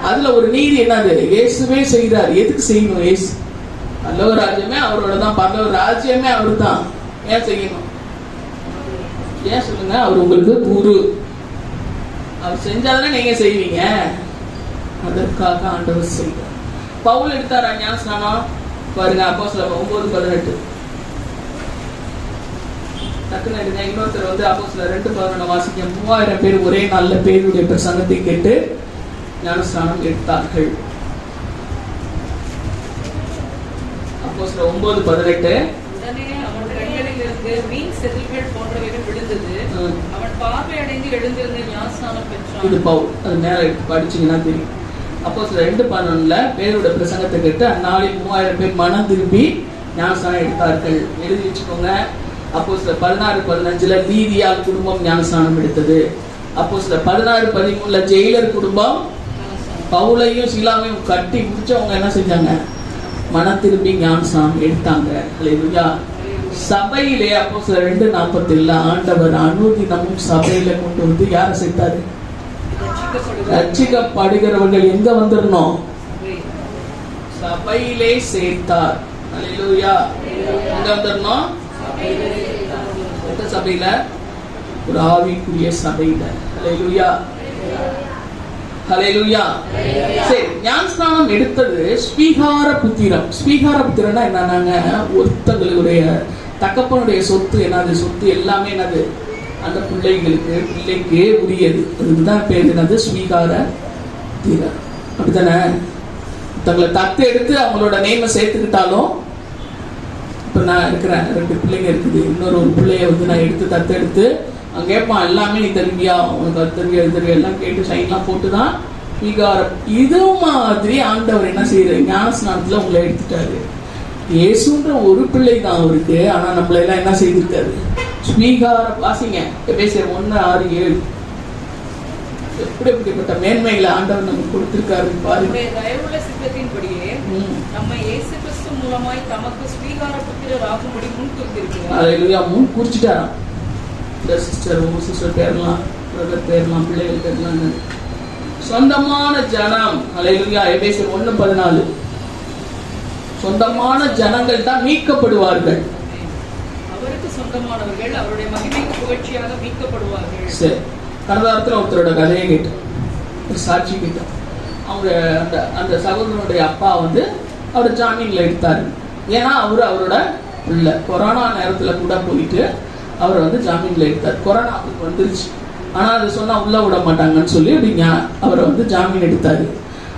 அதுல ஒரு நீதி என்னது? இயேசுவே செய்கிறார். எதுக்கு செய்யணும்? இயேசு பரலோக ராஜ்யமே அவரோட தான், பரலோக ராஜ்யமே அவர் தான். ஏன் செய்யணும்? ஏன் சொல்லுங்க? அவர் உங்களுக்கு குரு. அவர் செஞ்சாதானே நீங்க செய்வீங்க. அதற்காக ஆண்டவர் செய்வார். பவுல் எடுத்தாரா ஞானஸ்நானம்? பாருங்க, அப்போஸ்தலர் 9:18. டக்குன்னு எடுங்க. இன்னொருத்தர் வந்து அப்போஸ்தலர் 2:11 வாசிக்க. 3000 பேர் ஒரே நல்ல பேருடைய பிரசங்கத்தை கேட்டு ஞானஸ்நானம் எடுத்தார்கள். அப்போஸ்தலர் 9:18. உடனே அவன் கண்களில் இருந்து மீன் செதில்கள் போன்றவைகள் விழுந்தது. அவன் பார்வை அடைந்து எழுந்திருந்து ஞானஸ்நானம் பெற்றான். இது பவுல். அது மேல படிச்சீங்கன்னா தெரியும். அப்போஸ்தலர் 2:11 பேருடைய பிரசங்கத்தை கேட்டு அந்நாளில் 3000 பேர் மனம் திரும்பி ஞானஸ்நானம் எடுத்தார்கள். எழுதி வச்சுக்கோங்க. அப்போஸ்தலர் 16:15 லீதியால் குடும்பம் ஞானஸ்நானம் எடுத்தது. அப்போஸ்தலர் 16:13 ஜெயிலர் குடும்பம் பவுலையும் சீலாவையும் கட்டி முடிச்சவங்க என்ன செஞ்சாங்க? மனம் திரும்பி ஞானஸ்நானம் எடுத்தாங்க. ஹல்லேலூயா. சபையிலே அப்போஸ்தலர் 2:47 ஆண்டவர் அனுதினமும் சபையில கொண்டு வந்து யாரை சேர்த்தாரு? ரட்சிக்கப்படுகிறவர்கள் எங்க வந்துடணும்? சபையிலே சேர்த்தார். ஹல்லேலூயா. எங்க வந்துடணும்? சபையில, ஒரு ஆவிக்குரிய சபையில. ஹல்லேலூயா. ஹல்லேலூயா. சரி, ஞானஸ்நானம் எடுத்தது ஸ்வீகார புத்திரம். ஸ்வீகார புத்திரம்னா என்னன்னாங்க, ஒருத்தங்களுடைய தகப்பனுடைய சொத்து என்னது? சொத்து எல்லாமே என்னது? அந்த பிள்ளைக்கு உரியது. அதுதான் பேர் என்னது? ஸ்வீகார புத்திரம். அப்படித்தானே? தங்களை தத்து எடுத்து அவங்களோட நேமை சேர்த்துக்கிட்டாலும், இப்போ நான் இருக்கிறேன், 2 பிள்ளைங்க இருக்குது, இன்னொரு பிள்ளைய வந்து நான் எடுத்து தத்து எடுத்து அங்கே கேட்பான், எல்லாமே நீ தருவியா, உனக்கு அது தருவியா, இது தருவியா எல்லாம் கேட்டு சைன்லாம் போட்டு தான் ஸ்வீகாரம். இது மாதிரி ஆண்டவர் என்ன செய்யறாரு? ஞானஸ்நானத்துல உங்களை எடுத்துட்டாரு. இயேசுன்ற ஒரு பிள்ளை தான் அவருக்கு. ஆனா நம்மள எல்லாம் என்ன செய்திருக்காரு? ஸ்வீகாரம். வாசிங்க எபேசியர் 1:6-7. எப்படிப்பட்ட மேன்மைகளை ஆண்டவர் நமக்கு கொடுத்திருக்காரு பாருங்க. தயவுள்ள சித்தத்தின்படியே நம்ம இயேசு கிறிஸ்து மூலமாய் தமக்கு ஸ்வீகார புத்திரர் ஆகும்படி முன் குறித்திருக்கிறார். ஹல்லேலூயா. முன் குறிச்சிட்டாராம். இந்த சிஸ்டர், உங்க சிஸ்டர் பேர்லாம், பிரதர் பேர்லாம், பிள்ளைகள் பேர்லாம் சொந்தமான ஜனம். ஹல்லேலூயா. எபேசியர் 1:14. சொந்தமான ஜனங்கள் தான் மீட்கப்படுவார்கள். அவருக்கு சொந்தமானவர்கள் அவருடைய மகிமைக்கு புகழ்ச்சியாக மீட்கப்படுவார்கள். சரி, கடந்த வாரத்தில் ஒருத்தரோட கதையை கேட்டோம், ஒரு சாட்சி கேட்டோம். அவங்க அந்த சகோதரனுடைய அப்பா வந்து அவர் ஜாமீன்ல எடுத்தாரு. ஏன்னா அவரோட பிள்ளை கொரோனா நேரத்தில் கூட போயிட்டு அவர் வந்து ஜாமீன்ல எடுத்தார். கொரோனா அவருக்கு வந்துருச்சு, ஆனால் அது சொன்னால் உள்ள விட மாட்டாங்கன்னு சொல்லி அப்படிங்க அவரை வந்து ஜாமீன் எடுத்தாரு.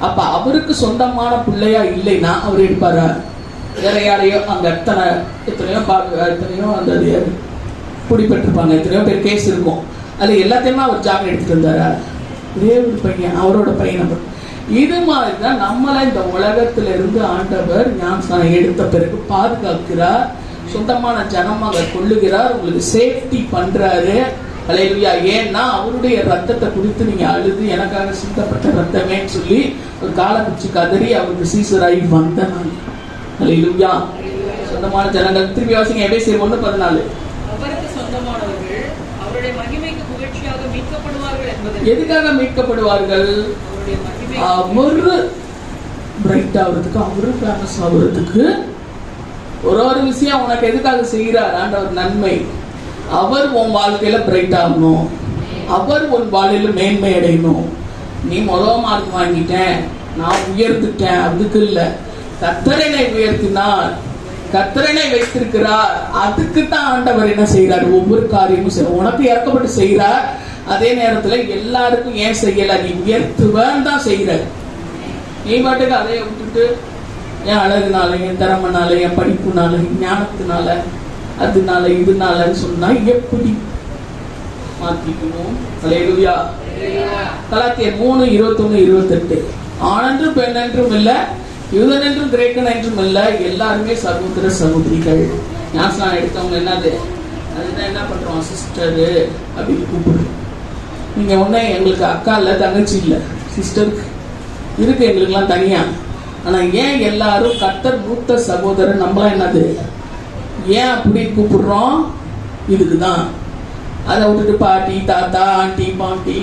அப்போ அவருக்கு சொந்தமான பிள்ளையா இல்லைன்னா அவர் எடுப்பாரா? வேற யாரையோ அங்கே எத்தனையோ அந்த பிடிபட்டிருப்பாங்க, எத்தனையோ பேர் கேஸ் இருக்கும், அது எல்லாத்தையுமே அவர் ஜாமீன் எடுத்துட்டு இருந்தாரா? ஒரே ஒரு பையன், அவரோட பையன். இது மாதிரிதான் நம்மளை இந்த உலகத்துல இருந்து ஆண்டவர் ஞானஸ்நானம் எடுத்த பிறகு பாதுகாக்கிறார், சொந்தமான ஜனமாக கொள்ளுகிறார், உங்களுக்கு சேஃப்டி பண்றாரு. அல்லேலூயா. ஏன்னா அவருடைய ரத்தத்தை குறித்து நீங்க அழுது எனக்காக சிந்தப்பட்ட ரத்தமே சொல்லி ஒரு காலை பிடிச்சி கதறி அவருக்கு சீசராகி வந்த நான். அல்லேலூயா. சொந்தமான ஜனங்கள். திருப்பி வாசிங்க எபேசியர் 1:14. அவருக்கு சொந்தமானவர்கள் அவருடைய மகிமைக்கு புகழ்ச்சியாக மீட்கப்படுவார்கள் என்பது. எதுக்காக மீட்கப்படுவார்கள்? அவரு பிரைட் ஆகுறதுக்கு, அவரு ஃபேமஸ் ஆகுறதுக்கு. ஒரு விஷயம் உனக்கு எதுக்காக செய்கிறார் ஆண்டவர்? நன்மை. அவர் உன் வாழ்க்கையில பிரைட் ஆகணும், அவர் உன் வாழ்க்கையில மேன்மை அடையணும். நீ முதல் மார்க் வாங்கிட்டேன், நான் உயர்ந்துட்டேன், அதுக்கு இல்ல. கர்த்தரனை உயர்த்தினார், கர்த்தரனை வைத்திருக்கிறார். அதுக்கு தான் ஆண்டவர் என்ன செய்யறாரு? ஒவ்வொரு காரியமும் செய்ய உனக்கு இறக்கப்பட்டு செய்யறார். அதே நேரத்துல எல்லாருக்கும் ஏன் செய்யல? நீ உயர்த்துவன் தான் செய்யற. நீ பாட்டுக்கு அதைய விட்டுட்டு என் அழகுனால, என் திறமைனால, என் படிப்புனால, ஞானத்தினால, அதனால இதனாலன்னு சொன்னா எப்படி மாத்திக்கணும்? அல்லேலூயா. கலாத்தியர் 3:21-28. ஆணென்றும் பெண்ணென்றும் இல்ல, யூதன் என்றும் கிரேக்கன் என்றும் இல்ல, எல்லாருமே சகோதர சகோதரிகள். ஞானஸ்நானம் எடுத்தவங்க என்னது? அதுதான் என்ன பண்றோம்? சிஸ்டரு அப்படின்னு கூப்பிடுறோம். நீங்க ஒண்ணு எங்களுக்கு அக்கா இல்ல, தங்கச்சி இல்ல, சிஸ்டருக்கு இருக்கு எங்களுக்குலாம் தனியா. ஆனா ஏன் எல்லாரும் கர்த்தர் மூத்த சகோதரன் நம்மளாம் என்னது ஏன் அப்படி கூப்பிடுறோம்? இதுக்குதான். அதை விட்டுட்டு பாட்டி, தாத்தா, ஆண்டி, பாண்டி,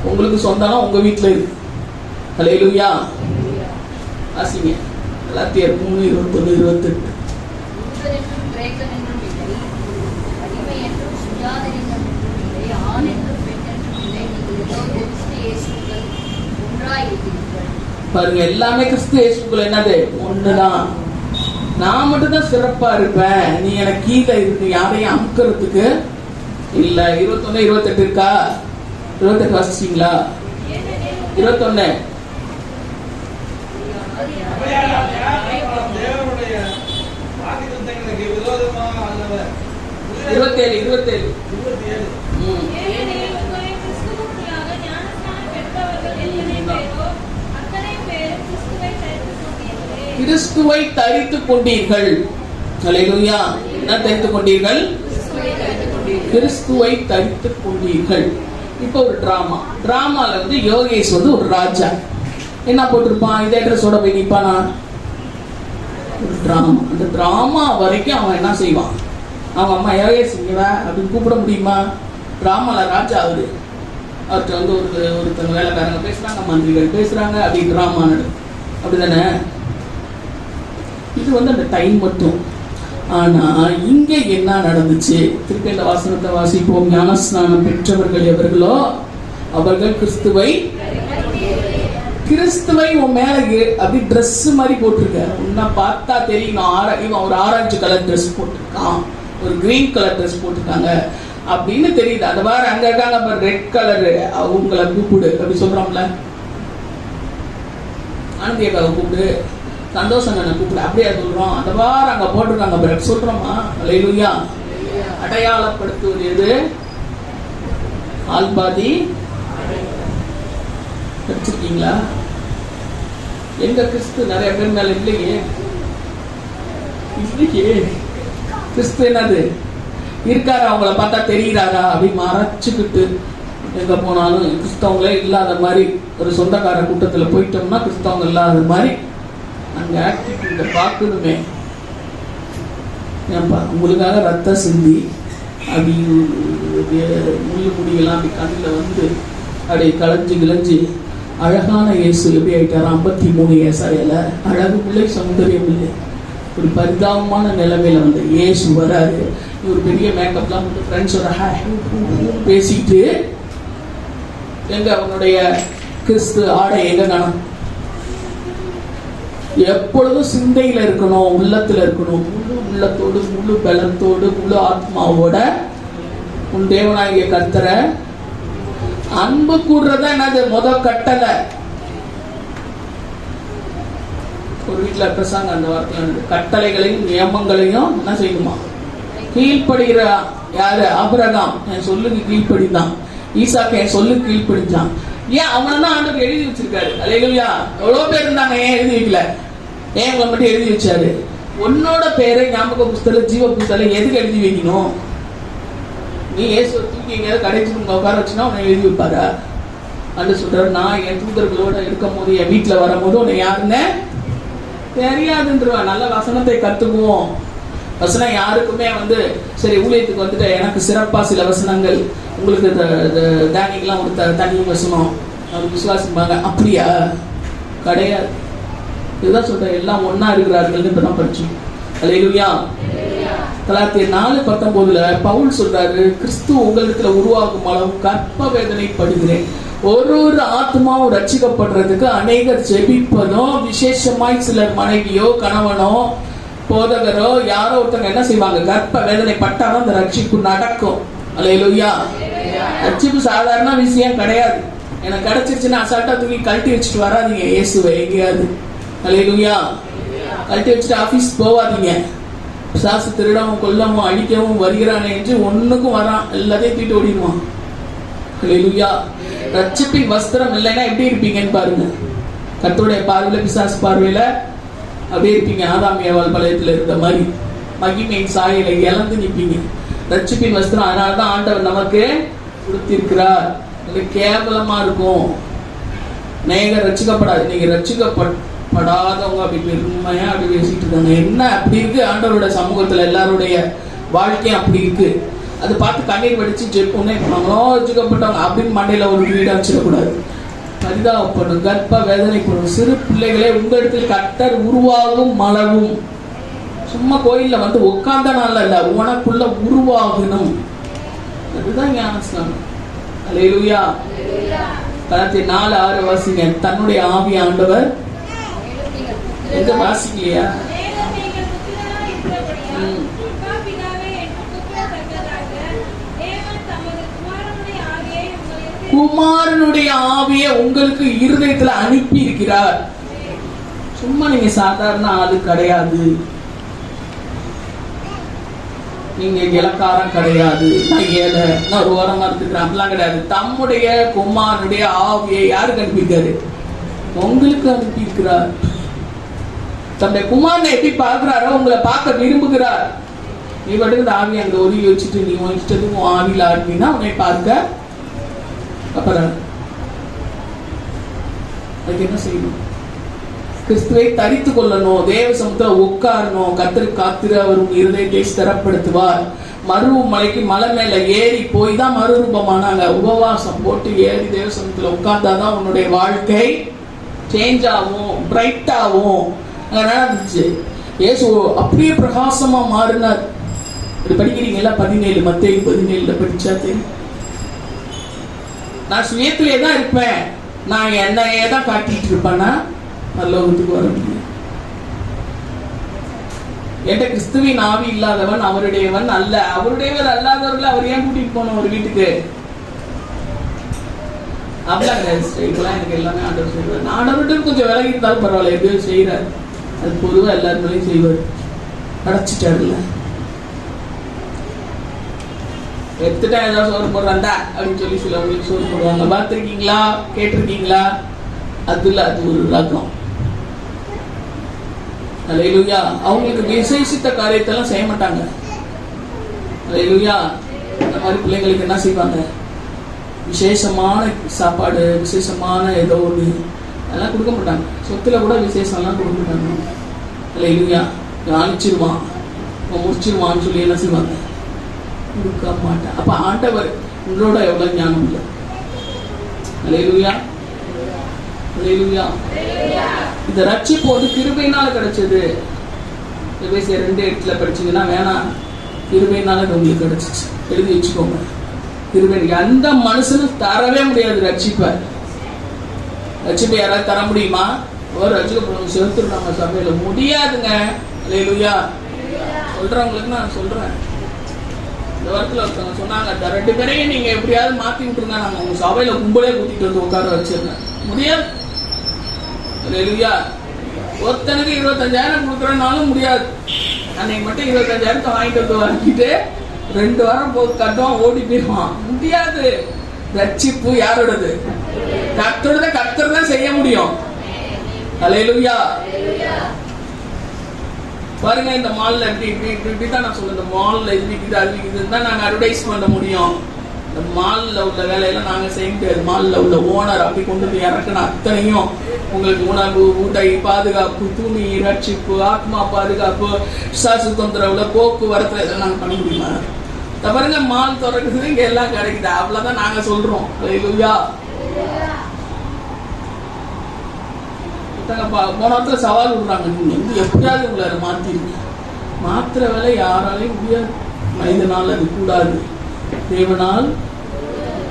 உங்களுக்கு சொந்தம் உங்க வீட்டுல இருக்கு. அல்லேலூயா. ஆசிங்க கலாத்தியர் 3:29-28. பாருங்க, எல்லாமே கிறிஸ்து இயேசுக்குள்ள என்னது? ஒண்ணுதான். நான் மட்டும் தான் சிறப்பா இருப்பேன், நீ எனக்கு கீழே இருக்கு, யாரையும் அமுக்கிறதுக்கு இல்ல. 21-28 இருக்கா? 28 வாசிச்சீங்களா? 21 27. கிறிஸ்துவை தரித்துக் கொண்டீர்கள். அல்லேலூயா. என்ன தரித்துக் கொண்டீர்கள்? கிறிஸ்துவை தரித்துக் கொண்டீர்கள். இப்போ ஒரு டிராமால வந்து யோகேஷ் வந்து ஒரு ராஜா என்ன போட்டிருப்பான்? இதே ட்ரெஸ்ஸோட போய் நிப்பானா? ஒரு டிராமா. அந்த டிராமா வரைக்கும் அவன் என்ன செய்வான்? அவன் அம்மா யோகேஷ் இங்கவா அப்படின்னு கூப்பிட முடியுமா? டிராமால ராஜா அவரு. அவர்கிட்ட வந்து ஒருத்தங்க வேலைக்காரங்க பேசுறாங்க, மந்திரிகள் பேசுறாங்க, அப்படி டிராமா நடக்கும். அப்படிதானே? இது வந்து அந்த டைம் மட்டும். ஆனா இங்க என்ன நடந்துச்சு? திருப்பி இந்த வாசனத்தை வாசிப்போம். ஞானஸ்நானம் பெற்றவர்கள் எவர்களோ அவர்கள் கிறிஸ்துவை உன் மேல அப்படி ட்ரெஸ் மாதிரி போட்டிருக்க. உன்னை பார்த்தா தெரியும் இவன் ஒரு ஆரஞ்சு கலர் ட்ரெஸ் போட்டிருக்கான், ஒரு கிரீன் கலர் ட்ரெஸ் போட்டிருக்காங்க அப்படின்னு தெரியுது. அது மாதிரி அங்க இருக்காங்க ரெட் கலரு, அவங்களை கூப்பிடு அப்படி சொல்றோம்ல. ஆனந்தியக்காவை கூப்பிடு, சந்தோஷம் கூப்பிடு, அப்படியே சொல்றோம். அந்த வாரம் அங்க போட்டிருக்காங்க பிறகு சொல்றோமா? அல்லேலூயா. அடையாளப்படுத்துவது எது? ஆல்பாதி வச்சிருக்கீங்களா? எங்க கிறிஸ்து நிறைய பேர் மேல இல்லையே. கிறிஸ்து என்னது இருக்காரு? அவங்கள பார்த்தா தெரிகிறாரா? அப்படி மறைச்சுக்கிட்டு எங்க போனாலும் கிறிஸ்தவங்களே இல்லாத மாதிரி, ஒரு சொந்தக்கார கூட்டத்துல போயிட்டோம்னா கிறிஸ்தவங்க இல்லாத மாதிரி அங்க ஆக்டிவிட்டி பார்க்கணுமே. ஏன்பா உங்களுக்காக ரத்தம் சிந்தி அப்படி முள்ளு முடியெல்லாம் அப்படி கண்ணில் வந்து அப்படி கிளஞ்சு அழகான இயேசு எப்படி ஆயிட்டாரா? 53 ஏசாயில அழகு பிள்ளை, சௌந்தரியம் இல்லை, ஒரு பரிதாபமான நிலைமையில வந்து இயேசு வராரு. ஒரு பெரிய மேக்கப்லாம் வந்து ஃப்ரெண்ட்ஸோட பேசிட்டு எங்க அவனுடைய கிறிஸ்து ஆடை எங்க காணும்? எப்பொழுதும் சிந்தையில இருக்கணும், உள்ளத்துல இருக்கணும். முழு உள்ளத்தோடு, முழு பலத்தோடு, முழு ஆத்மாவோட உன் தேவனாகிய கர்த்தரை அன்பு கூடுறதா என்னது? முதல் கட்டளை. ஒரு வீட்டுல பிரசாங்க அந்த வார்த்தை கட்டளைகளையும் நியமங்களையும் என்ன செய்யணுமா? கீழ்ப்படுகிற யாரு? ஆபிரகாம் என் சொல்லுக்கு கீழ்ப்படிதான், ஈசாக்கு என் சொல்லு கீழ்ப்படிச்சான். ஏன் அவனை தான் ஆண்டவர் எழுதி வச்சிருக்காரு. அல்லேலூயா. எவ்வளவு பேர் இருந்தாங்க, ஏன் எழுதி வைக்கல? ஏன் உங்களை மட்டும் எழுதி வச்சாரு? உன்னோட பேரை ஞாபக புஸ்தகம் ஜீவ புஸ்தகம் எதுக்கு எழுதி வைக்கணும்? நீ இயேசுவை தூக்கி எங்கேயாவது கடைசி உட்கார வச்சுன்னா உன்னை எழுதி வைப்பாரா? அன்று சொல்றாரு, நான் என் தூதர்களோட இருக்கும் போது என் வீட்டுல வரும்போது உன்னை யாருன்னு தெரியாதுன்றவா. நல்ல வசனத்தை கத்துக்குவோம். வசனம் யாருக்குமே சரி ஊழியத்துக்கு வந்துட்டு எனக்கு சிறப்பா சில வசனங்கள், உங்களுக்கு தானியெல்லாம் ஒரு தனி வசனம் அவர் விசுவாசிப்பாங்க, அப்படியா? கிடையாது. இதுதான் சொல்றேன், எல்லாம் ஒன்னா இருக்கிறார்கள். இப்பதான் படிச்சோம். அல்லேலூயா. கலாத்தியர் 4:19 பவுல் சொல்றாரு, கிறிஸ்து உங்களிடத்துல உருவாகும் அளவு கற்ப வேதனைப்படுகிறேன். ஒரு ஆத்மாவும் ரட்சிக்கப்படுறதுக்கு அநேகர் ஜெபிப்பதும், விசேஷமாய் சிலர் மனைவியோ கணவனோ போதகரோ யாரோ ஒருத்தங்க என்ன செய்வாங்க, கற்ப வேதனை பட்டாலும் அந்த ரட்சிப்பு நடக்கும். அல்லேலூயா. ரட்சிப்பு சாதாரண விஷயம் கிடையாது. எனக்கு கிடைச்சிருச்சுன்னா அசால்ட்டா தூக்கி கழட்டி வச்சுட்டு வராதீங்க இயேசுவை எங்கேயாவது. அல்லேலூயா. கழட்டி வச்சுட்டு ஆபீஸ் போவாதீங்க. சாசு திருடவும் கொல்லவும் அடிக்கவும் வருகிறானே என்று ஒண்ணுக்கும் வரான், எல்லாத்தையும் தூக்கிட்டு ஓடிடுவான். அல்லேலூயா. ரட்சிப்பின் வஸ்திரம் இல்லைன்னா எப்படி இருப்பீங்கன்னு பாருங்க. கர்த்தருடைய பார்வையில, பிசாசு பார்வையில அப்படியே இருப்பீங்க. ஆதாம் ஏவாள் பழையத்துல இருந்த மாதிரி மகிமையின் சாயலை இழந்து நிற்பீங்க. ரட்சிப்பின் வஸ்திரம் அதனாலதான் ஆண்டவர் நமக்கு கொடுத்திருக்கிறார். கேவலமா இருக்கும். நீங்க ரட்சிக்கப்படாது, நீங்க ரட்சிக்கப்படாதவங்க அப்படி பெருமையா அப்படி பேசிட்டு இருக்காங்க. என்ன அப்படி இருக்கு ஆண்டவரோட சமூகத்துல? எல்லாருடைய வாழ்க்கையும் அப்படி இருக்கு. அதை பார்த்து கண்ணீர் வடிச்சு ஜெயிப்போம்னா ரட்சிக்கப்பட்டவங்க அப்படின்னு மண்டையில ஒரு வீடா வச்சிடக்கூடாது. பரிதாபப்படும், கர்ப்ப வேதனைப்படும் சிறு பிள்ளைகளே உங்களிடத்தில் கர்த்தர் உருவாகும் மலவும். சும்மா கோயில்ல உட்கார்ந்த நாள்ல இல்ல, உனக்குள்ள உருவாகணும். அதுதான் ஞானஸ்நானம். அல்லேலூயா. கலாத்தியர் 4:6 வாசிங்க. தன்னுடைய ஆவி ஆண்டவர் எங்க வாசிக்கலையா? குமாரனுடைய ஆவியை உங்களுக்கு இருதயத்துல அனுப்பி இருக்கிறார். சும்மா நீங்க சாதாரண ஆளு கிடையாது, நீங்க இலக்காரம் கிடையாது, நான் ஏழை, நான் ஒரு ஓரமா இருக்கிறேன் அப்படிலாம் கிடையாது. தம்முடைய குமாரனுடைய ஆவியை யாருக்கு அனுப்பியிருக்காரு? உங்களுக்கு அனுப்பி இருக்கிறார். தம்முடைய குமாரனை எப்படி பார்க்கிறாரோ உங்களை பார்க்க விரும்புகிறார். நீ மட்டும் இந்த ஆவியை அங்க ஒதுக்கி வச்சுட்டு நீ இஷ்டத்துக்கு உன் ஆவியில ஆடினா உன்னை பார்க்க அப்புறம் அதுக்கு என்ன செய்யணும்? கிறிஸ்துவை தரித்து கொள்ளணும், தேவ சமூகத்துல உட்காரணும். கர்த்தருக்கு காத்திரு, அவர் உங்க இருதயத்தை ஸ்திரப்படுத்துவார். மலைக்கு மலை மேல ஏறி போய் தான் மறுரூபமானாங்க. உபவாசம் போட்டு ஏறி தேவ சமூகத்துல உட்கார்ந்தாதான் உன்னுடைய வாழ்க்கை சேஞ்ச் ஆகும், பிரைட் ஆகும். நடந்துச்சு. இயேசு அப்படியே பிரகாசமா மாறினார். இது படிக்கிறீங்களா? 17 மத்தேயு 17 படிச்சா தெரியும். நான் சுயத்திலே தான் இருப்பேன், நான் என்னையே தான் காட்டிட்டு இருப்பேன்னா பரலோகத்துக்கு வர முடியும். என்கிட்ட கிறிஸ்துவின் ஆவி இல்லாதவன் அவருடையவன் அல்ல. அவருடையவர் அல்லாதவர்கள் அவர் ஏன் கூட்டிட்டு போனோம் ஒரு வீட்டுக்கு? அப்படிலாம் கிடையாது. எனக்கு எல்லாமே ஆண்டவர் செய்வார். நான் ஆண்டவர்கிட்ட கொஞ்சம் விலகி இருந்தாலும் பரவாயில்ல, எப்படியோ செய்யறாரு. அது பொதுவாக எல்லாருமே செய்வார். அடைச்சிட்டாருல்ல, எடுத்துட்டா ஏதாவது சோறு போடுறாண்டா அப்படின்னு சொல்லி சிலவங்களுக்கு சோறு போடுவாங்க. பார்த்துருக்கீங்களா? கேட்டிருக்கீங்களா? அதுல அது ஒரு ரகம். அல்லேலூயா. அவங்களுக்கு விசேஷித்த காரியத்தெல்லாம் செய்ய மாட்டாங்க. அல்லேலூயா. அந்த மாதிரி பிள்ளைங்களுக்கு என்ன செய்வாங்க? விசேஷமான சாப்பாடு, விசேஷமான ஏதோ ஒன்று அதெல்லாம் கொடுக்க மாட்டாங்க. சொத்துல கூட விசேஷம்லாம் கொடுக்க மாட்டாங்க. அல்லேலூயா. அழிச்சிருவான், முடிச்சிருவான்னு சொல்லி என்ன செய்வாங்க? கொடுக்க மாட்டேன். அப்ப ஆண்டவர் உங்களோட எவ்வளவு ஞானம் இல்லை. அல்லேலூயா. அல்லேலூயா. இந்த ரட்சிப்பு கிருபையினால கிடைச்சது. எபேசியர் 2:8 படிச்சீங்கன்னா வேணாம், கிருபையினால உங்களுக்கு கிடைச்சிச்சு. எழுதி வச்சுக்கோங்க. கிருபை எந்த மனுஷனும் தரவே முடியாது. ரட்சிப்பை யாராவது தர முடியுமா? ஒரு ரட்சிக்கப்படுறவங்க செலுத்துறாங்க சபையில முடியாதுங்க. அல்லேலூயா. சொல்றவங்களுக்கு நான் சொல்றேன். இந்த வாரத்தில் ஒருத்தவங்க சொன்னாங்க, 2 பேரையும் நீங்க எப்படியாவது மாத்தி விட்டுருங்க, நாங்க உங்க சபையில கும்பலே கூட்டிட்டு வந்து உட்கார வச்சிருந்தேன். முடியாது. அல்லேலூயா. ஒருத்தனுக்கு 25,000 கொடுக்குறனாலும் முடியாது. அன்னைக்கு மட்டும் 25,000 வாங்கிட்டு 2 வாரம் போது கட்டுவான், ஓடி போயிடுவான். முடியாது. ரட்சிப்பு யாரோடது? கர்த்தர் தான் செய்ய முடியும். ஹல்லேலூயா. பாருங்க, இந்த மால்ல இப்படி தான் நான் சொல்றேன். இந்த மால்ல இது அதுதான் நாங்க அட்வர்டைஸ் பண்ண முடியும். இந்த மால்ல உள்ள வேலையெல்லாம் நாங்க செய்ய முடியாது. மால்ல உள்ள ஓனர் அப்படி கொண்டு போய் இறக்குன அத்தனையும் உங்களுக்கு உணவு, உடை, பாதுகாப்பு, துணி, ரட்சிப்பு, ஆத்மா பாதுகாப்பு, விசாசு தொந்தரவுல, போக்குவரத்துல இதெல்லாம் நாங்க பண்ண முடியுமா? பாருங்க, மால் திறக்குது, இங்க எல்லாம் கிடைக்குது, அவ்வளவுதான் நாங்க சொல்றோம். ஹல்லேலூயா. போன வாரத்துல சவால் விடுறாங்க, நீங்க வந்து எப்படியாவது உங்களை மாத்திருங்க. மாத்திர வேலை யாராலையும் முடியாது. மனிதனால் அது கூடாது, தேவனால்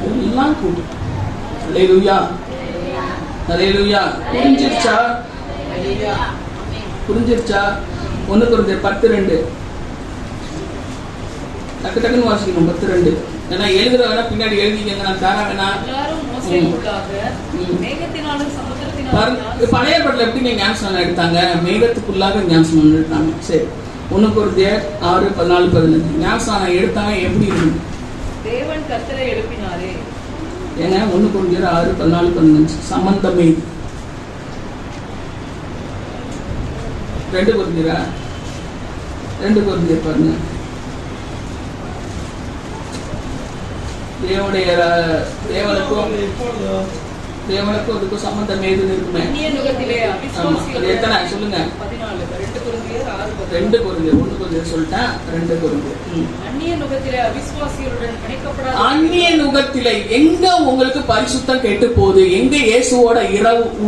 எல்லாம் கூடும். ஹல்லேலூயா. ஹல்லேலூயா. புரிஞ்சிருச்சா? 1 கொரிந்தியர் 10:2 டக்குன்னு வாசிக்கணும். 10:2. ஏன்னா எழுதுற வேணா பின்னாடி எழுதிக்கங்க, நான் தர வேணா. பழைய படத்துல எப்படி ஞானஸ்நானம் எடுத்தாங்க? மேகத்துக்குள்ளாக ஞானஸ்நானம் எடுத்தாங்க. சரி, 1 கொரிந்தியர் 6:14-15 ஞானஸ்நானம் எடுத்தாங்க. எப்படி இருக்கு? தேவன் கர்த்தரை எழுப்பினாரே. ஏங்க 1 கொரிந்தியர் 6:14-15 சம்பந்தமே. 2 கொரிந்தியர் பாருங்க. தேவனுக்கும் அதுக்கும் சம்பந்தம் ஏதுன்னு இருக்குமே. எத்தனை சொல்லுங்க? 2 கொரிந்தியர் 1 கொரிந்தியர் சொல்லிட்டேன். 2 கொரிந்தியர். அந்நிய நுகத்திலே எங்க உங்களுக்கு பரிசுத்தம் கெட்டு போகுது? எங்க இயேசுவோட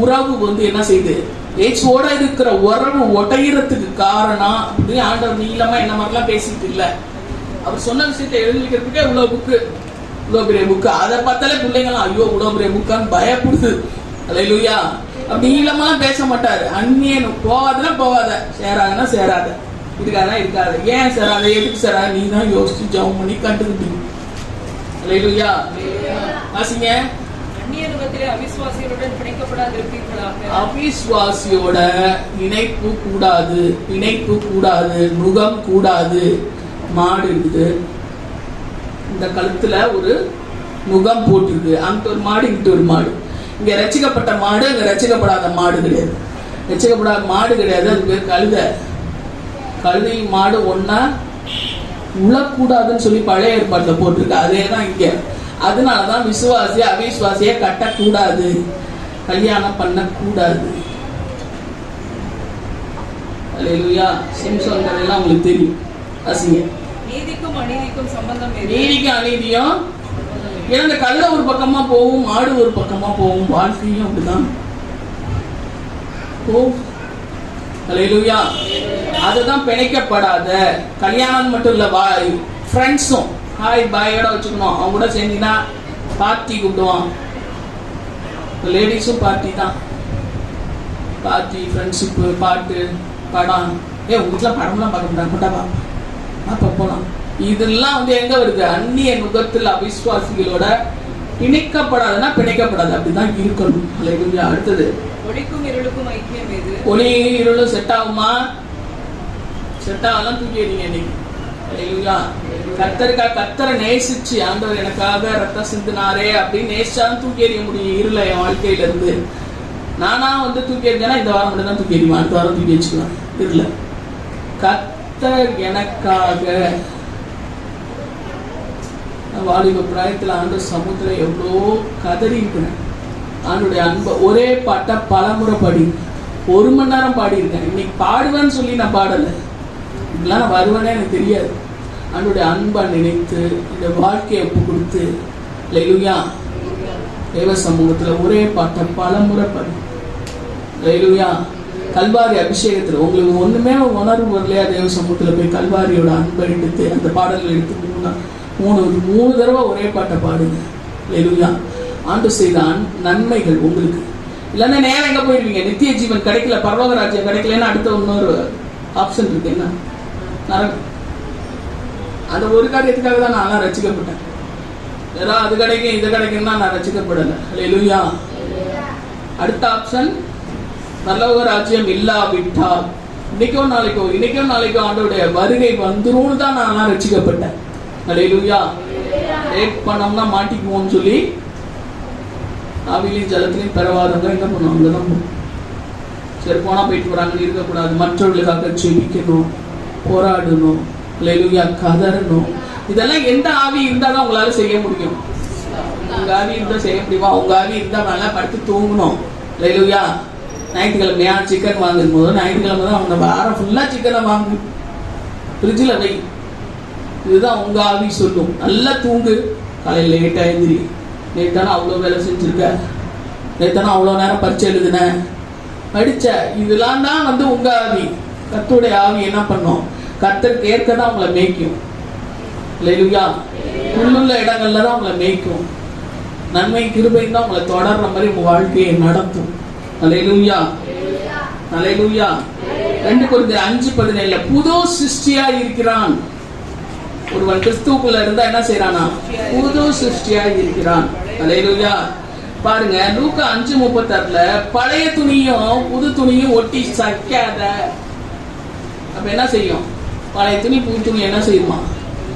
உறவு வந்து என்ன செய்யுது? இயேசுவோட இருக்கிற உறவு உடையறதுக்கு காரணம் அப்படி ஆண்டவர் நீளமா என்ன மாதிரிலாம் பேசிட்டு இல்ல. அவர் சொன்ன விஷயத்தை எழுதி வைக்கிறதுக்கே இவ்வளவு புக்கு, இவ்வளவு பெரிய புக்கு. அதை பார்த்தாலே பிள்ளைங்களாம் ஐயோ இவ்வளவு பெரிய புக்கான்னு பயப்படுது. ஹல்லேலூயா. அப்படி நீளமா பேச மாட்டாரு. அந்நியன் போவாதுன்னா போவாத, சேராதுன்னா சேராத, இருக்காதா இருக்காது. ஏன் சேராத, எதுக்கு சேராத, நீ தான் யோசிச்சு ஜெபம் பண்ணி கண்டுக்கிட்டீங்க. ஹல்லேலூயா. வாசிங்க. அவிசுவாசியோட இணைப்பு கூடாது, பிணைப்பு கூடாது, நுகம் கூடாது. மாடு இருக்குது, இந்த கழுத்துல ஒரு நுகம் போட்டிருக்கு. அங்க ஒரு மாடு, இங்கிட்ட ஒரு மாடு. இங்க ரட்சிக்கப்பட்ட மாடு, இங்க ரட்சிக்கப்படாத மாடு கிடையாது. ரட்சிக்கப்படாத மாடு கிடையாது, அது பேர் கழுத. கழுதையும் மாடு ஒன்னா உழக்கூடாதுன்னு சொல்லி பழைய ஏற்பாட்டுல போட்டிருக்கு. அதேதான் இங்க. அதனாலதான் விசுவாசி அவிசுவாசிய கட்டக்கூடாது, கல்யாணம் பண்ணக்கூடாது. ஹல்லேலூயா. சிம்சோன் கதையெல்லாம் உங்களுக்கு தெரியும். அசிங்க. நீதிக்கும் அநீதிக்கும் சம்பந்தம். நீதிக்கும் அநீதியும் ஏன்னா இந்த கழுதை ஒரு பக்கமா போகும், மாடு ஒரு பக்கமா போகும். வாழ்க்கையும் அப்படிதான் போகும். ஹல்லேலூயா. அதுதான் பிணைக்கப்படாத கல்யாணம் மட்டும் இல்ல, ஃப்ரெண்ட்ஸும் ஹாய் பாயோட வச்சுக்கணும். அவங்க கூட சேர்ந்தீங்கன்னா பார்ட்டி கூப்பிடுவான். லேடிஸும் பார்ட்டி தான். பார்ட்டி, ஃப்ரெண்ட்ஷிப்பு, பாட்டு, படம். உங்களுக்குலாம் படம்லாம் பார்க்க முடியாது, கொண்டாப்பா அப்ப போலாம். இதெல்லாம் வந்து எங்க வருது? அந்நிய நுகத்தில் அவிசுவாசிகளோட பிணைக்கப்படாதுன்னா பிணைக்கப்படாது, அப்படிதான் இருக்கணும். ஹல்லேலூயா. அடுத்தது ஒளிக்கும் இருளுக்கும் ஐக்கியம் எது? ஒளி இருளும் செட் ஆகுமா? செட் ஆகலாம், தூக்கி எறிங்க இன்னைக்கு. ஹல்லேலூயா. கர்த்தரை நேசிச்சு ஆண்டவர் எனக்காக ரத்தம் சிந்தினாரே அப்படின்னு நேசிச்சாலும் தூக்கி எறிய முடியும் இருள என் வாழ்க்கையில இருந்து. நானா வந்து தூக்கி எறிஞ்சேன்னா இந்த வாரம் மட்டும் தான் தூக்கி எறியுமா, அடுத்த வாரம் தூக்கி வச்சுக்கலாம். இருள கர்த்தர் எனக்காக வாலிப பிராயத்துல ஆண்டு சமுத்திரம் எவ்வளோ கதறி இருக்கிறேன். ஆண்டுடைய அன்பை ஒரே பாட்டை பலமுறை பாடி 1 மணி நேரம் பாடியிருக்கேன். இன்னைக்கு பாடுவேன்னு சொல்லி நான் பாடலை, இப்படிலாம் நான் வருவேனே எனக்கு தெரியாது. ஆண்டுடைய அன்பை நினைத்து இந்த வாழ்க்கையை ஒப்பு கொடுத்து ஹல்லேலூயா தேவ சமூகத்துல ஒரே பாட்டை பலமுறை பாடி. ஹல்லேலூயா. கல்வாரி அபிஷேகத்துல உங்களுக்கு ஒண்ணுமே உணர்வு வரலையா? தேவ சமூகத்துல போய் கல்வாரியோட அன்பை எடுத்து அந்த பாடல்கள் எடுத்து 3 தடவை ஒரே பாட்டை பாடுங்க. ஹல்லேலூயா. ஆண்டு செய்த நன்மைகள் உங்களுக்கு இல்லைன்னா நேரம் எங்க போயிருவீங்க? நித்திய ஜீவன் கிடைக்கல, பரலோக ராஜ்யம் கிடைக்கலன்னா அடுத்த இன்னொரு ஆப்ஷன் இருக்கு. என்ன நரகம். அந்த ஒரு காரியத்துக்காக தான் நான் ரசிக்கப்பட்டேன். ஏதோ அது கிடைக்கும் இது கிடைக்கும்னா நான் ரசிக்கப்படலை. ஹல்லேலூயா. அடுத்த ஆப்ஷன் பரலோக ராஜ்யம் இல்லாவிட்டால் இன்னைக்கோ நாளைக்கோ ஆண்டவருடைய வருகை வந்துரும்னு தான் நான் ரசிக்கப்பட்டேன். ஹல்லேலூயா. லேட் பண்ணோம்னா மாட்டிக்குவோம்னு சொல்லி ஆவிலையும் ஜலத்திலையும் பெறவாதவங்க என்ன பண்ணுவாங்க? அங்கதான் போகணும். சரி, போனா போயிட்டு போறாங்கன்னு இருக்கக்கூடாது. மற்றவர்களுக்காக ஜெபிக்கணும், போராடணும், அல்லேலூயா, கதறணும். இதெல்லாம் எந்த ஆவி இருந்தாதான் உங்களால செய்ய முடியும்? உங்க ஆவி இருந்தா செய்ய முடியுமா? உங்க ஆவி இருந்தா நல்லா படுத்து தூங்கணும். அல்லேலூயா. ஞாயிற்றுக்கிழமையா சிக்கன் வாங்கும் போது ஞாயிற்றுக்கிழமை தான் அவங்க வாரம் ஃபுல்லா சிக்கனை வாங்கு, ஃப்ரிட்ஜில் வை. இதுதான் உங்க ஆவி சொல்லும். நல்லா தூங்கு, காலையில் லேட்டாக எழுந்திரி. நேத்தானே அவ்வளோ வேலை செஞ்சிருக்க, நேத்தானே அவ்வளோ நேரம் பரிச்சை எழுதுன, படிச்ச. இதெல்லாம் தான் உங்க ஆவி. கர்த்தருடைய ஆவி என்ன பண்ணும்? கர்த்தருக்கு ஏற்க தான் உங்களை மேய்க்கும். அல்லேலூயா. உள்ளுள்ள இடங்கள்ல தான் உங்களை மேய்க்கும். நன்மை கிருபை தான் உங்களை தொடர்ற மாதிரி உங்க வாழ்க்கையை நடத்தும். அல்லேலூயா, அல்லேலூயா. 2 கொரிந்தியர் 5:17 புது சிருஷ்டியா இருக்கிறான். ஒருவன் கிறிஸ்துவுக்குள்ள இருந்தா என்ன செய்யறானா? புது சிருஷ்டியா இருக்கிறான். அல்லேலூயா. பாருங்க, லூக்கா 5:36 பழைய துணியும் புது துணியும் ஒட்டி சக்காத. அப்ப என்ன செய்யும்? பழைய துணி புது துணி என்ன செய்யுமா?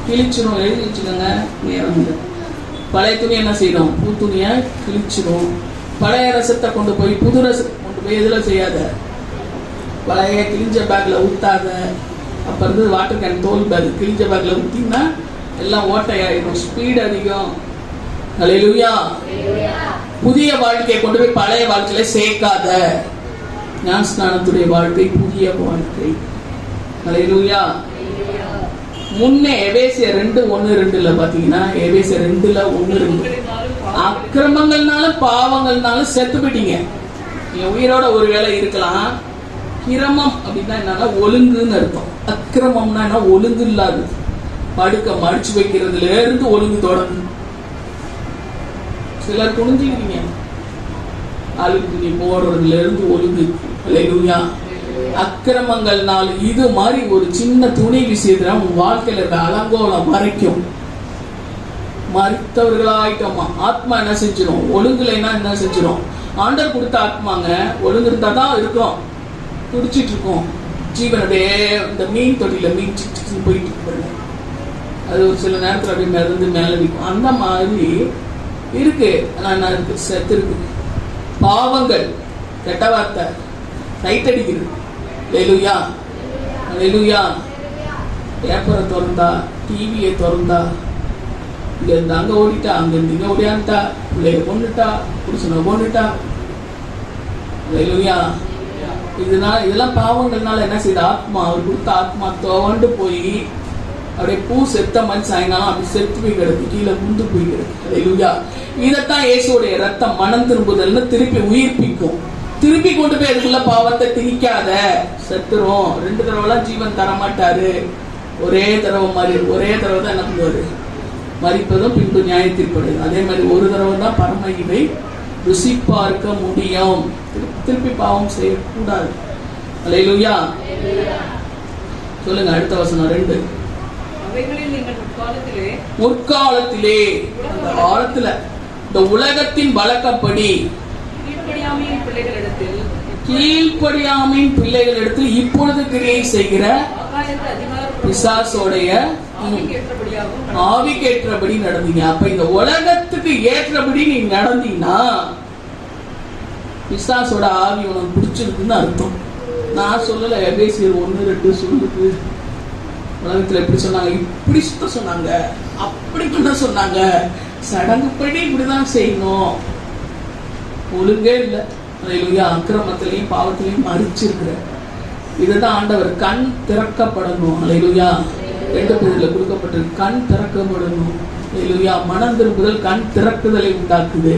கிழிச்சிடும். எழுதி வச்சுக்கோங்க, நேரம் இல்லை. பழைய துணி என்ன செய்யணும்? புது துணியை கிழிச்சிடும். பழைய ரசத்தை கொண்டு போய் புது ரசத்தை கொண்டு போய் எதுல செய்யாத, பழைய கிழிஞ்ச பேக்ல ஊத்தாத. அப்ப இருந்து வாட்டர் கேன் தோல் பேக் கிழிஞ்ச பேக்ல ஊத்தினா எல்லாம் ஓட்டையாயிடும், ஸ்பீட் அதிகம். அல்லேலூயா. புதிய வாழ்க்கையை கொண்டு போய் பழைய வாழ்க்கையில சேர்க்காத. ஞானஸ்நானத்துடைய வாழ்க்கை புதிய வாழ்க்கை. அல்லேலூயா. முன்னே எபேசியர் 2:1-2 பாத்தீங்கன்னா, எபேசியர் 2:1-2 அக்கிரமங்கள்னாலும் பாவங்கள்னாலும் செத்து போயிட்டீங்க. நீங்க உயிரோட ஒருவேளை இருக்கலாம். கிரமம் அப்படின்னா என்னன்னா ஒழுங்குன்னு அர்த்தம். அக்கிரமம்னா என்ன? ஒழுங்கு இல்லாது. படுக்க மடிச்சு வைக்கிறதுல இருந்து ஒழுங்கு தொடங்கு. சிலர் குனிஞ்சுக்கிறீங்க, அழுக்கு துணி போடுறதுல இருந்து ஒழுங்கு. அல்லேலூயா. அக்கிரமங்கள்னால இது மாதிரி ஒரு சின்ன துணி விஷயத்துல உங்க வாழ்க்கையில இருக்க அலங்கோலம் மறைக்கும். மறித்தவர்களாயிட்டோமா, ஆத்மா என்ன செஞ்சிடும்? ஒழுங்குலைன்னா என்ன செஞ்சிடும்? ஆண்டவர் கொடுத்த ஆத்மாங்க ஒழுங்கு இருந்தா தான் இருக்கும், துடிச்சிட்டு இருக்கோம். ஜீவனுடைய இந்த மீன் தொட்டில மீன் சிட்டு போயிட்டு இருக்கு, அது ஒரு சில நேரத்தில் அப்படியே மிதந்து மேலே நிற்கும். அந்த மாதிரி இருக்கு. ஆனால் என்ன இருக்கு? செத்து இருக்கு. பாவங்கள், கெட்ட வார்த்தை, லைட் அடிக்கிறது. அல்லேலூயா, அல்லேலூயா. பேப்பரை திறந்தா, டிவியை திறந்தா, இங்க இருந்து அங்க ஓடிட்டா, அங்க இருந்து இங்க ஓடியான்ட்டா, பிள்ளைய கொண்டுட்டா, புருஷனை கொண்டுட்டா. அல்லேலூயா. இதெல்லாம் பாவங்கள்னால என்ன செய்யுது? ஆத்மா, அவர் கொடுத்த ஆத்மா துவண்டு போய் அப்படியே பூ செத்த மாதிரி சாயங்காலம் அப்படி செத்து போய் கிடக்கு, கீழே குந்து போய் கிடக்கு. அல்லேலூயா. இதைத்தான் இயேசுடைய ரத்தம் மனம் திரும்புதல்னு திருப்பி உயிர்ப்பிக்கும். திருப்பி கொண்டு போய் அதுக்குள்ள பாவத்தை திணிக்காத, செத்துரும். 2 தடவைலாம் ஜீவன் தரமாட்டாரு. ஒரே தடவை மாதிரி, ஒரே தடவை தான் என்ன பண்ணுவாரு? மரிப்பதும் பின்பு நியாயத்தீர்ப்பது. அதே மாதிரி ஒரு தடவை தான் பரமகிவை ருசி பார்க்க முடியும். திருப்பி பாவம் செய்யக்கூடாது. அல்லேலூயா. சொல்லுங்க அடுத்த வசனம் 2. முற்காலத்திலே அந்த காலத்துல இந்த உலகத்தின் வழக்கப்படி கீழ்ப்படியாமையின் பிள்ளைகளிடத்தில் இப்பொழுது கிரியை செய்கிற பிசாசோடைய ஆவிக்கு ஏற்றபடி நடந்தீங்க. அப்ப இந்த உலகத்துக்கு ஏற்றபடி நீ நடந்தீங்கன்னா பிசாசோட ஆவி உனக்கு பிடிச்சிருக்குன்னு அர்த்தம். நான் சொல்லல, எபேசியர் 1:2 சொல்லுது. உலகத்துல எப்படி சொன்னாங்க? இப்படி சுத்த சொன்னாங்க, அப்படி பண்ண சொன்னாங்க, சடங்குப்படி இப்படிதான் செய்யணும். ஒழுங்கே இல்லை. அல்லேலூயா. அக்கிரமத்திலையும் பாவத்திலையும் மறிச்சிருக்கிற இதுதான் ஆண்டவர். கண் திறக்கப்படணும். அல்லேலூயா. 2 பேர்ல கொடுக்கப்பட்டிருக்கு, கண் திறக்கப்படணும். அல்லேலூயா. மனம் திரும்புதல் கண் திறக்குதலை உண்டாக்குது,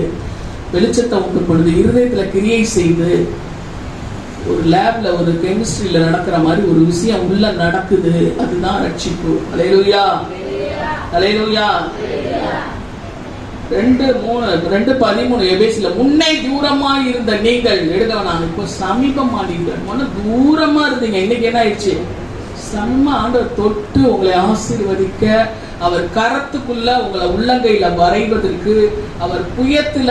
வெளிச்சத்தை உண்டு பண்ணுது, இருதயத்துல கிரியை செய்து. ஒரு லேப்ல ஒரு கெமிஸ்ட்ரியில நடக்கிற மாதிரி ஒரு விஷயம் உள்ள நடக்குது, அதுதான் ரட்சிப்பு. அல்லேலூயா, அல்லேலூயா. 2:13 எபேசில முன்னே தூரமா இருந்த நீங்கள் எடுக்கவேணாம், இப்போ சமீபமா நீங்கள். முன்ன தூரமா இருந்தீங்க, இன்னைக்கு என்ன ஆயிடுச்சு? சமமா ஆண்டவர் தொட்டு உங்களை ஆசீர்வதிக்க, அவர் கரத்துக்குள்ள உங்களை உள்ளங்கையில வரைவதற்கு, அவர் புயத்துல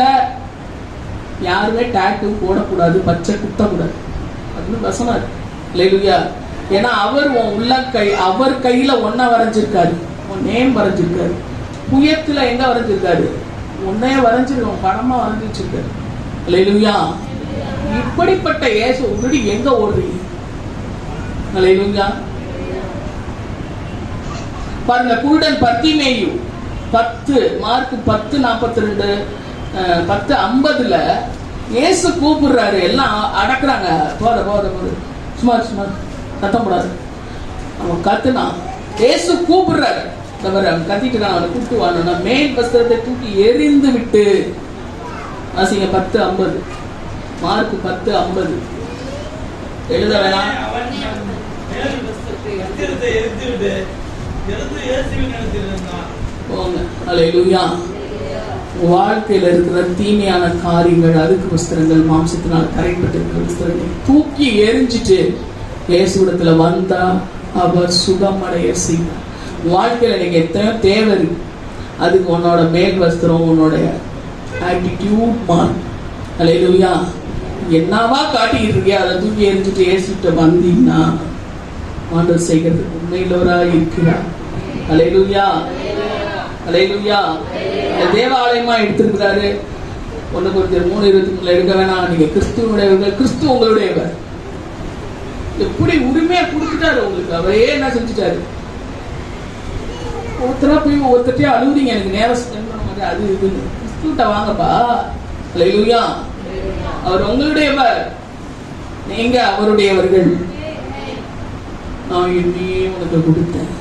யாருமே டாட்டூ போடக்கூடாது, பச்சை குத்தக்கூடாது, அப்படின்னு வசனம் இருக்கு. அல்லேலூயா. ஏன்னா அவர் உன் உள்ளங்கை, அவர் கையில ஒன்ன வரைஞ்சிருக்காரு, உன் நேம் வரைஞ்சிருக்காரு. புயத்துல எங்க வரைஞ்சிருக்காரு? உன்னைய வரைஞ்சிருக்கோம், படமா வரைஞ்சி வச்சிருக்காரு. அல்லேலூயா. இப்படிப்பட்ட இயேசு உடனே எங்க ஓடுறீங்க? அல்லேலூயா. பாருங்க, குருடன் பர்த்திமேயு 10 மார்க் 10:42 10:50 இயேசு கூப்பிடுறாரு. எல்லாம் அடக்குறாங்க. போத சும்மா சத்தம் போடாது. அவன் கத்துனா இயேசு கூப்பிடுறாரு. அவன் கத்திட்டு இருக்கான். அவனை கூப்பிட்டு வானா மேல் வஸ்திரத்தை தூக்கி எரிந்து விட்டு வாசிங்க. 10:50 மார்க் 10:50 எழுத வேணாம். அல்லேலூயா. வாழ்க்கையில இருக்கிற தீமையான காரியங்கள், அழுக்கு வஸ்திரங்கள், மாம்சத்தினால் கரைப்பட்டிருக்கிற வஸ்திரங்களை தூக்கி எரிஞ்சிட்டு இயேசுவிடத்துல வந்தா அவர் சுகமடைய செய்வார். வாழ்க்கையில நீங்க எத்தனை தேவை இருக்கு, அதுக்கு உன்னோட மேல் வஸ்திரம், உன்னோட ஆட்டிடியூட் மாறும். அல்லேலூயா. என்னவா காட்டிக்கிட்டு இருக்கியா அதை தூக்கி எரிஞ்சிட்டு இயேசுகிட்ட வந்தீங்கன்னா ஆண்டவர் செய்கிறது உண்மையிலவரா இருக்கிறார். அல்லேலூயா. அல்லேலூயா. தேவாலயமா எடுத்திருக்கிறாரு. 1 Corinthians 3:23 எடுக்க வேணாம். நீங்க கிறிஸ்துவனுடையவர்கள், கிறிஸ்து உங்களுடையவர். எப்படி உரிமையா கொடுத்துட்டாரு உங்களுக்கு. அவரே என்ன செஞ்சுட்டாரு. ஒருத்தரா போய் ஒருத்தரையும் அழுகுறீங்க, எனக்கு நேரம் ஸ்பெண்ட் பண்ண மாட்டேன் அது இதுன்னு. கிறிஸ்துவிட்ட வாங்கப்பா. அல்லேலூயா. அவர் உங்களுடையவர், நீங்க அவருடையவர்கள். நான் என்னையே உனக்கு கொடுத்தேன்,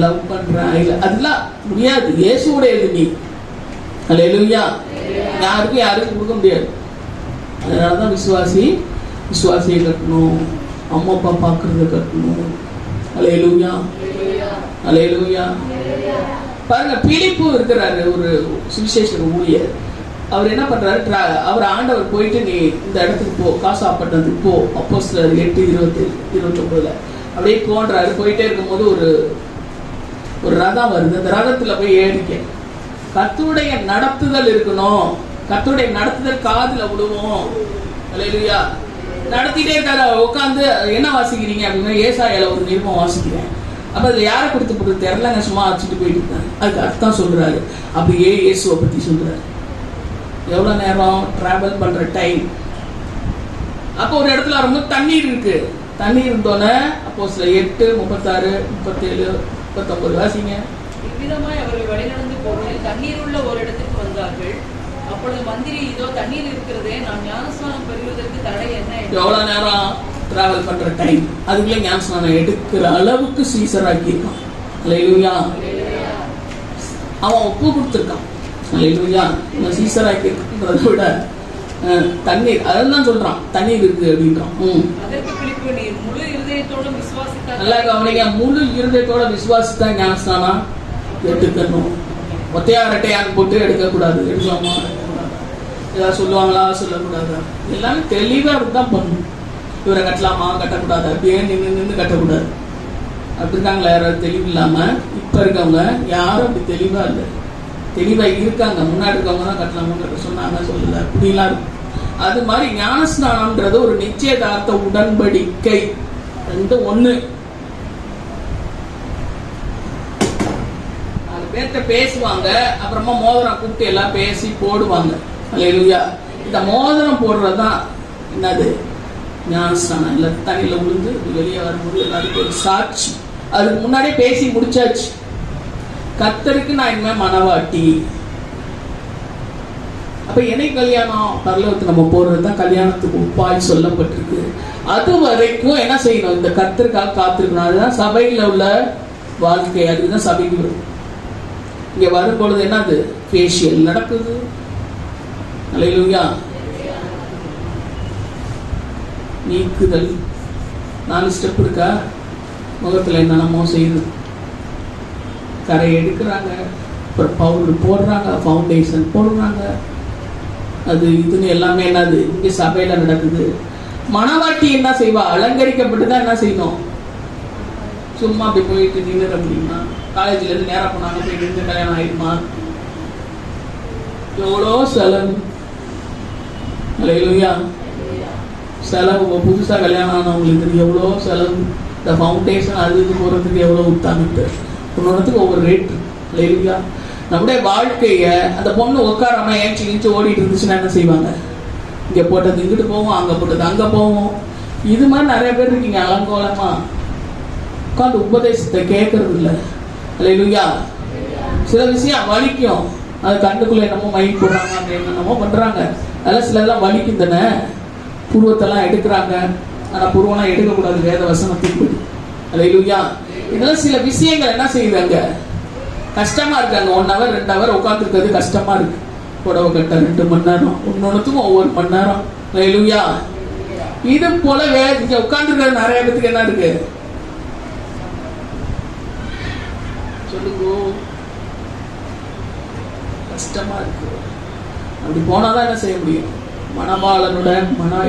லவ் பண்றேன், அதெல்லாம் முடியாது. இயேசுடையது நீ. அல்லேலூயா. யாருக்கும் கொடுக்க முடியாது. அதனாலதான் விசுவாசியை கட்டணும், அம்மா அப்பா பார்க்கறத கட்டணும். அல்லேலூயா. அல்லேலூயா. பாருங்க, பிலிப்பு இருக்கிறாரு, ஒரு சுவிசேஷ ஊழியர். அவர் என்ன பண்றாரு, அவர் ஆண்டவர் போயிட்டு நீ இந்த இடத்துக்கு போ, காசாப்பட்டதுக்கு போ. அப்போஸ்தலர் 8:27-29 அப்படியே போன்றாரு. போயிட்டே இருக்கும்போது ஒரு ரதம் வருது. அந்த ரதத்துல போய் ஏறிக்க. கர்த்தருடைய நடத்துதல் இருக்கணும். கர்த்தருடைய நடத்துதல் காதுல விடுவோம். அல்லேலூயா. நடத்திட்டே இருக்காரு. உட்காந்து என்ன வாசிக்கிறீங்க அப்படின்னா ஏசாயால ஒரு நிருபம் வாசிக்கிறேன். அப்ப அதுல யாரை கொடுத்து போட்டு தெரியலங்க, சும்மா வச்சுட்டு போயிட்டு இருக்காங்க. அதுக்கு அர்த்தம் சொல்றாரு. அப்படியே இயேசுவை பத்தி சொல்றாரு. எவ்வளவு நேரம் டிராவல் பண்ற டைம். அப்போ ஒரு இடத்துல ரொம்ப தண்ணீர் இருக்கு. தண்ணீர் இருந்தோன்னே அப்போஸ்தலர் 8:36-37-39 வாசிங்க. இவ்விதமாய் அவர்கள் வழிநடந்து போகையில் தண்ணீர் உள்ள ஒரு இடத்துக்கு வந்தார்கள். அப்பொழுது மந்திரி, இதோ தண்ணீர் இருக்கிறதே, நான் ஞானஸ்நானம் பெறுவதற்கு தடை என்ன? எவ்வளவு நேரம் டிராவல் பண்ற டைம். அதுக்குள்ள ஞானஸ்நானம் எடுக்கிற அளவுக்கு சீசராக்கி இருக்கான். அல்லேலூயா. அவன் ஒப்பு கொடுத்துருக்கான். அல்லேலூயா. சீசராக்கி இருக்குன்றதை விட தண்ணீர், அதான் சொல்றான், தண்ணீர் இருக்கு அப்படின்றான். அதற்கு பிலிப்பு, நீ முழு இருதயத்தோட விசுவாசித்தா, நல்லா கவனிங்க, முழு இருதயத்தோட விசுவாசித்தா ஞானஸ்நானம் எடுத்துக்கணும். ஒத்தையா ரெட்டையான்னு போட்டு எடுக்கக்கூடாது. எடுக்கலாமா? ஏதாவது சொல்லுவாங்களா? சொல்லக்கூடாது. எல்லாமே தெளிவா தான் பண்ணணும். இவரை கட்டலாமா, கட்டக்கூடாது, அப்படியே நின்று கட்டக்கூடாது. அப்படி இருக்காங்களா யாராவது தெளிவு இல்லாம? இப்ப இருக்கவங்க யாரும் அப்படி தெளிவா இல்லை. தெளிவா இருக்காங்க. முன்னாடி இருக்கவங்க தான் கட்டலாமா சொன்னாங்க, சொல்லல, அப்படிலாம் இருக்கு. அது மாதிரி ஞானஸ்நானம்ன்றது ஒரு நிச்சயதார்த்த உடன்படிக்கை. 2:1 பேர்கிட்ட பேசுவாங்க. அப்புறமா மோதிரம் கூப்பிட்டு எல்லாம் பேசி போடுவாங்க. அல்லேலூயா. இந்த மோதிரம் போடுறதுதான் என்னது? ஞானஸ்நானம். இல்லை தண்ணியில விழுந்து வெளியே வரும்போது எல்லாருக்கும் ஒரு சாட்சி. அதுக்கு முன்னாடியே பேசி முடிச்சாச்சு. கர்த்தருக்கு நான் இனிமே மனவாட்டி. அப்ப என்னை கல்யாணம் பரலோகத்துக்கு நம்ம போறதுதான் கல்யாணத்துக்கு உப்பாய் சொல்லப்பட்டிருக்கு. அது வரைக்கும் என்ன செய்யணும்? இந்த கர்த்தருக்காக காத்திருக்கணும். அதுதான் சபையில உள்ள வாழ்க்கை. அதுதான் சபைக்கு வரும். இங்க வரும்பொழுது என்னது? ஃபேஷியல் நடக்குது. அல்லேலூயா. நீக்குதல் 4 ஸ்டெப் இருக்கா? முகத்துல என்னென்னமோ செய்யுது. கரை எடுக்கிறாங்க, அப்புறம் பவுடர் போடுறாங்க, ஃபவுண்டேஷன் போடுறாங்க, அது இதுன்னு எல்லாமே என்னது இங்கே சபையில நடக்குது. மணவாட்டி என்ன செய்வா? அலங்கரிக்கப்பட்டு தான் என்ன செய்யணும்? சும்மா அப்படி போயிட்டு நின்றுட முடியுமா? காலேஜ்ல இருந்து நேரம் போனாங்க, போயிட்டு இருந்து கல்யாணம் ஆயிடுமா? எவ்வளோ செலவு. அல்லேலூயா. செலவு. புதுசா கல்யாணம் ஆனவங்களுக்கு எவ்வளோ செலவு. இந்த ஃபவுண்டேஷன் அது இது போறதுக்கு எவ்வளோ உத்தாங்கிட்டு ஒன்னொன்னுக்கு ஒவ்வொரு ரேட். அல்லேலூயா. நம்முடைய வாழ்க்கைய அந்த பொண்ணு உட்காராம ஏஞ்சி இஞ்சி ஓடிட்டு இருந்துச்சுன்னா என்ன செய்வாங்க? இங்க போட்டது இங்கிட்டு போவோம், அங்க போட்டது அங்க போவோம். இது மாதிரி நிறைய பேர் இருக்கீங்க அலங்கோலமா உட்காந்து உபதேசத்தை கேட்கறது இல்லை. அல்லேலூயா. சில விஷயம் வலிக்கும், அது கண்ணுக்குள்ள என்னமோ மயில் போடுறாங்க, அப்படி என்னென்னமோ பண்றாங்க. அதெல்லாம் சிலதெல்லாம் வலிக்கும் தானே. புருவத்தெல்லாம் எடுக்கிறாங்க, ஆனா புருவெல்லாம் எடுக்கக்கூடாது வேத வசனத்தின்படி. அல்லேலூயா. இதெல்லாம் சில விஷயங்கள் என்ன செய்யுதாங்க, கஷ்டமா இருக்காங்க. 1 hour 2 hour உட்காந்துருக்கிறது கஷ்டமா இருக்கு. புடவை கட்ட 2 மணி நேரம், ஒன்னொன்னுத்துக்கும் ஒவ்வொரு மணி நேரம். அல்லேலூயா. இது போல இங்க உட்காந்துருக்கிறது நிறைய பேருக்கு என்ன இருக்கு சொல்லுங்க, கஷ்டமா இருக்கு. அப்படி போனாதான் என்ன செய்ய முடியும்? மணவாளனோட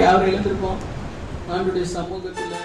யாரை இழந்திருப்போம் ஆண்டுடைய சமூகத்துல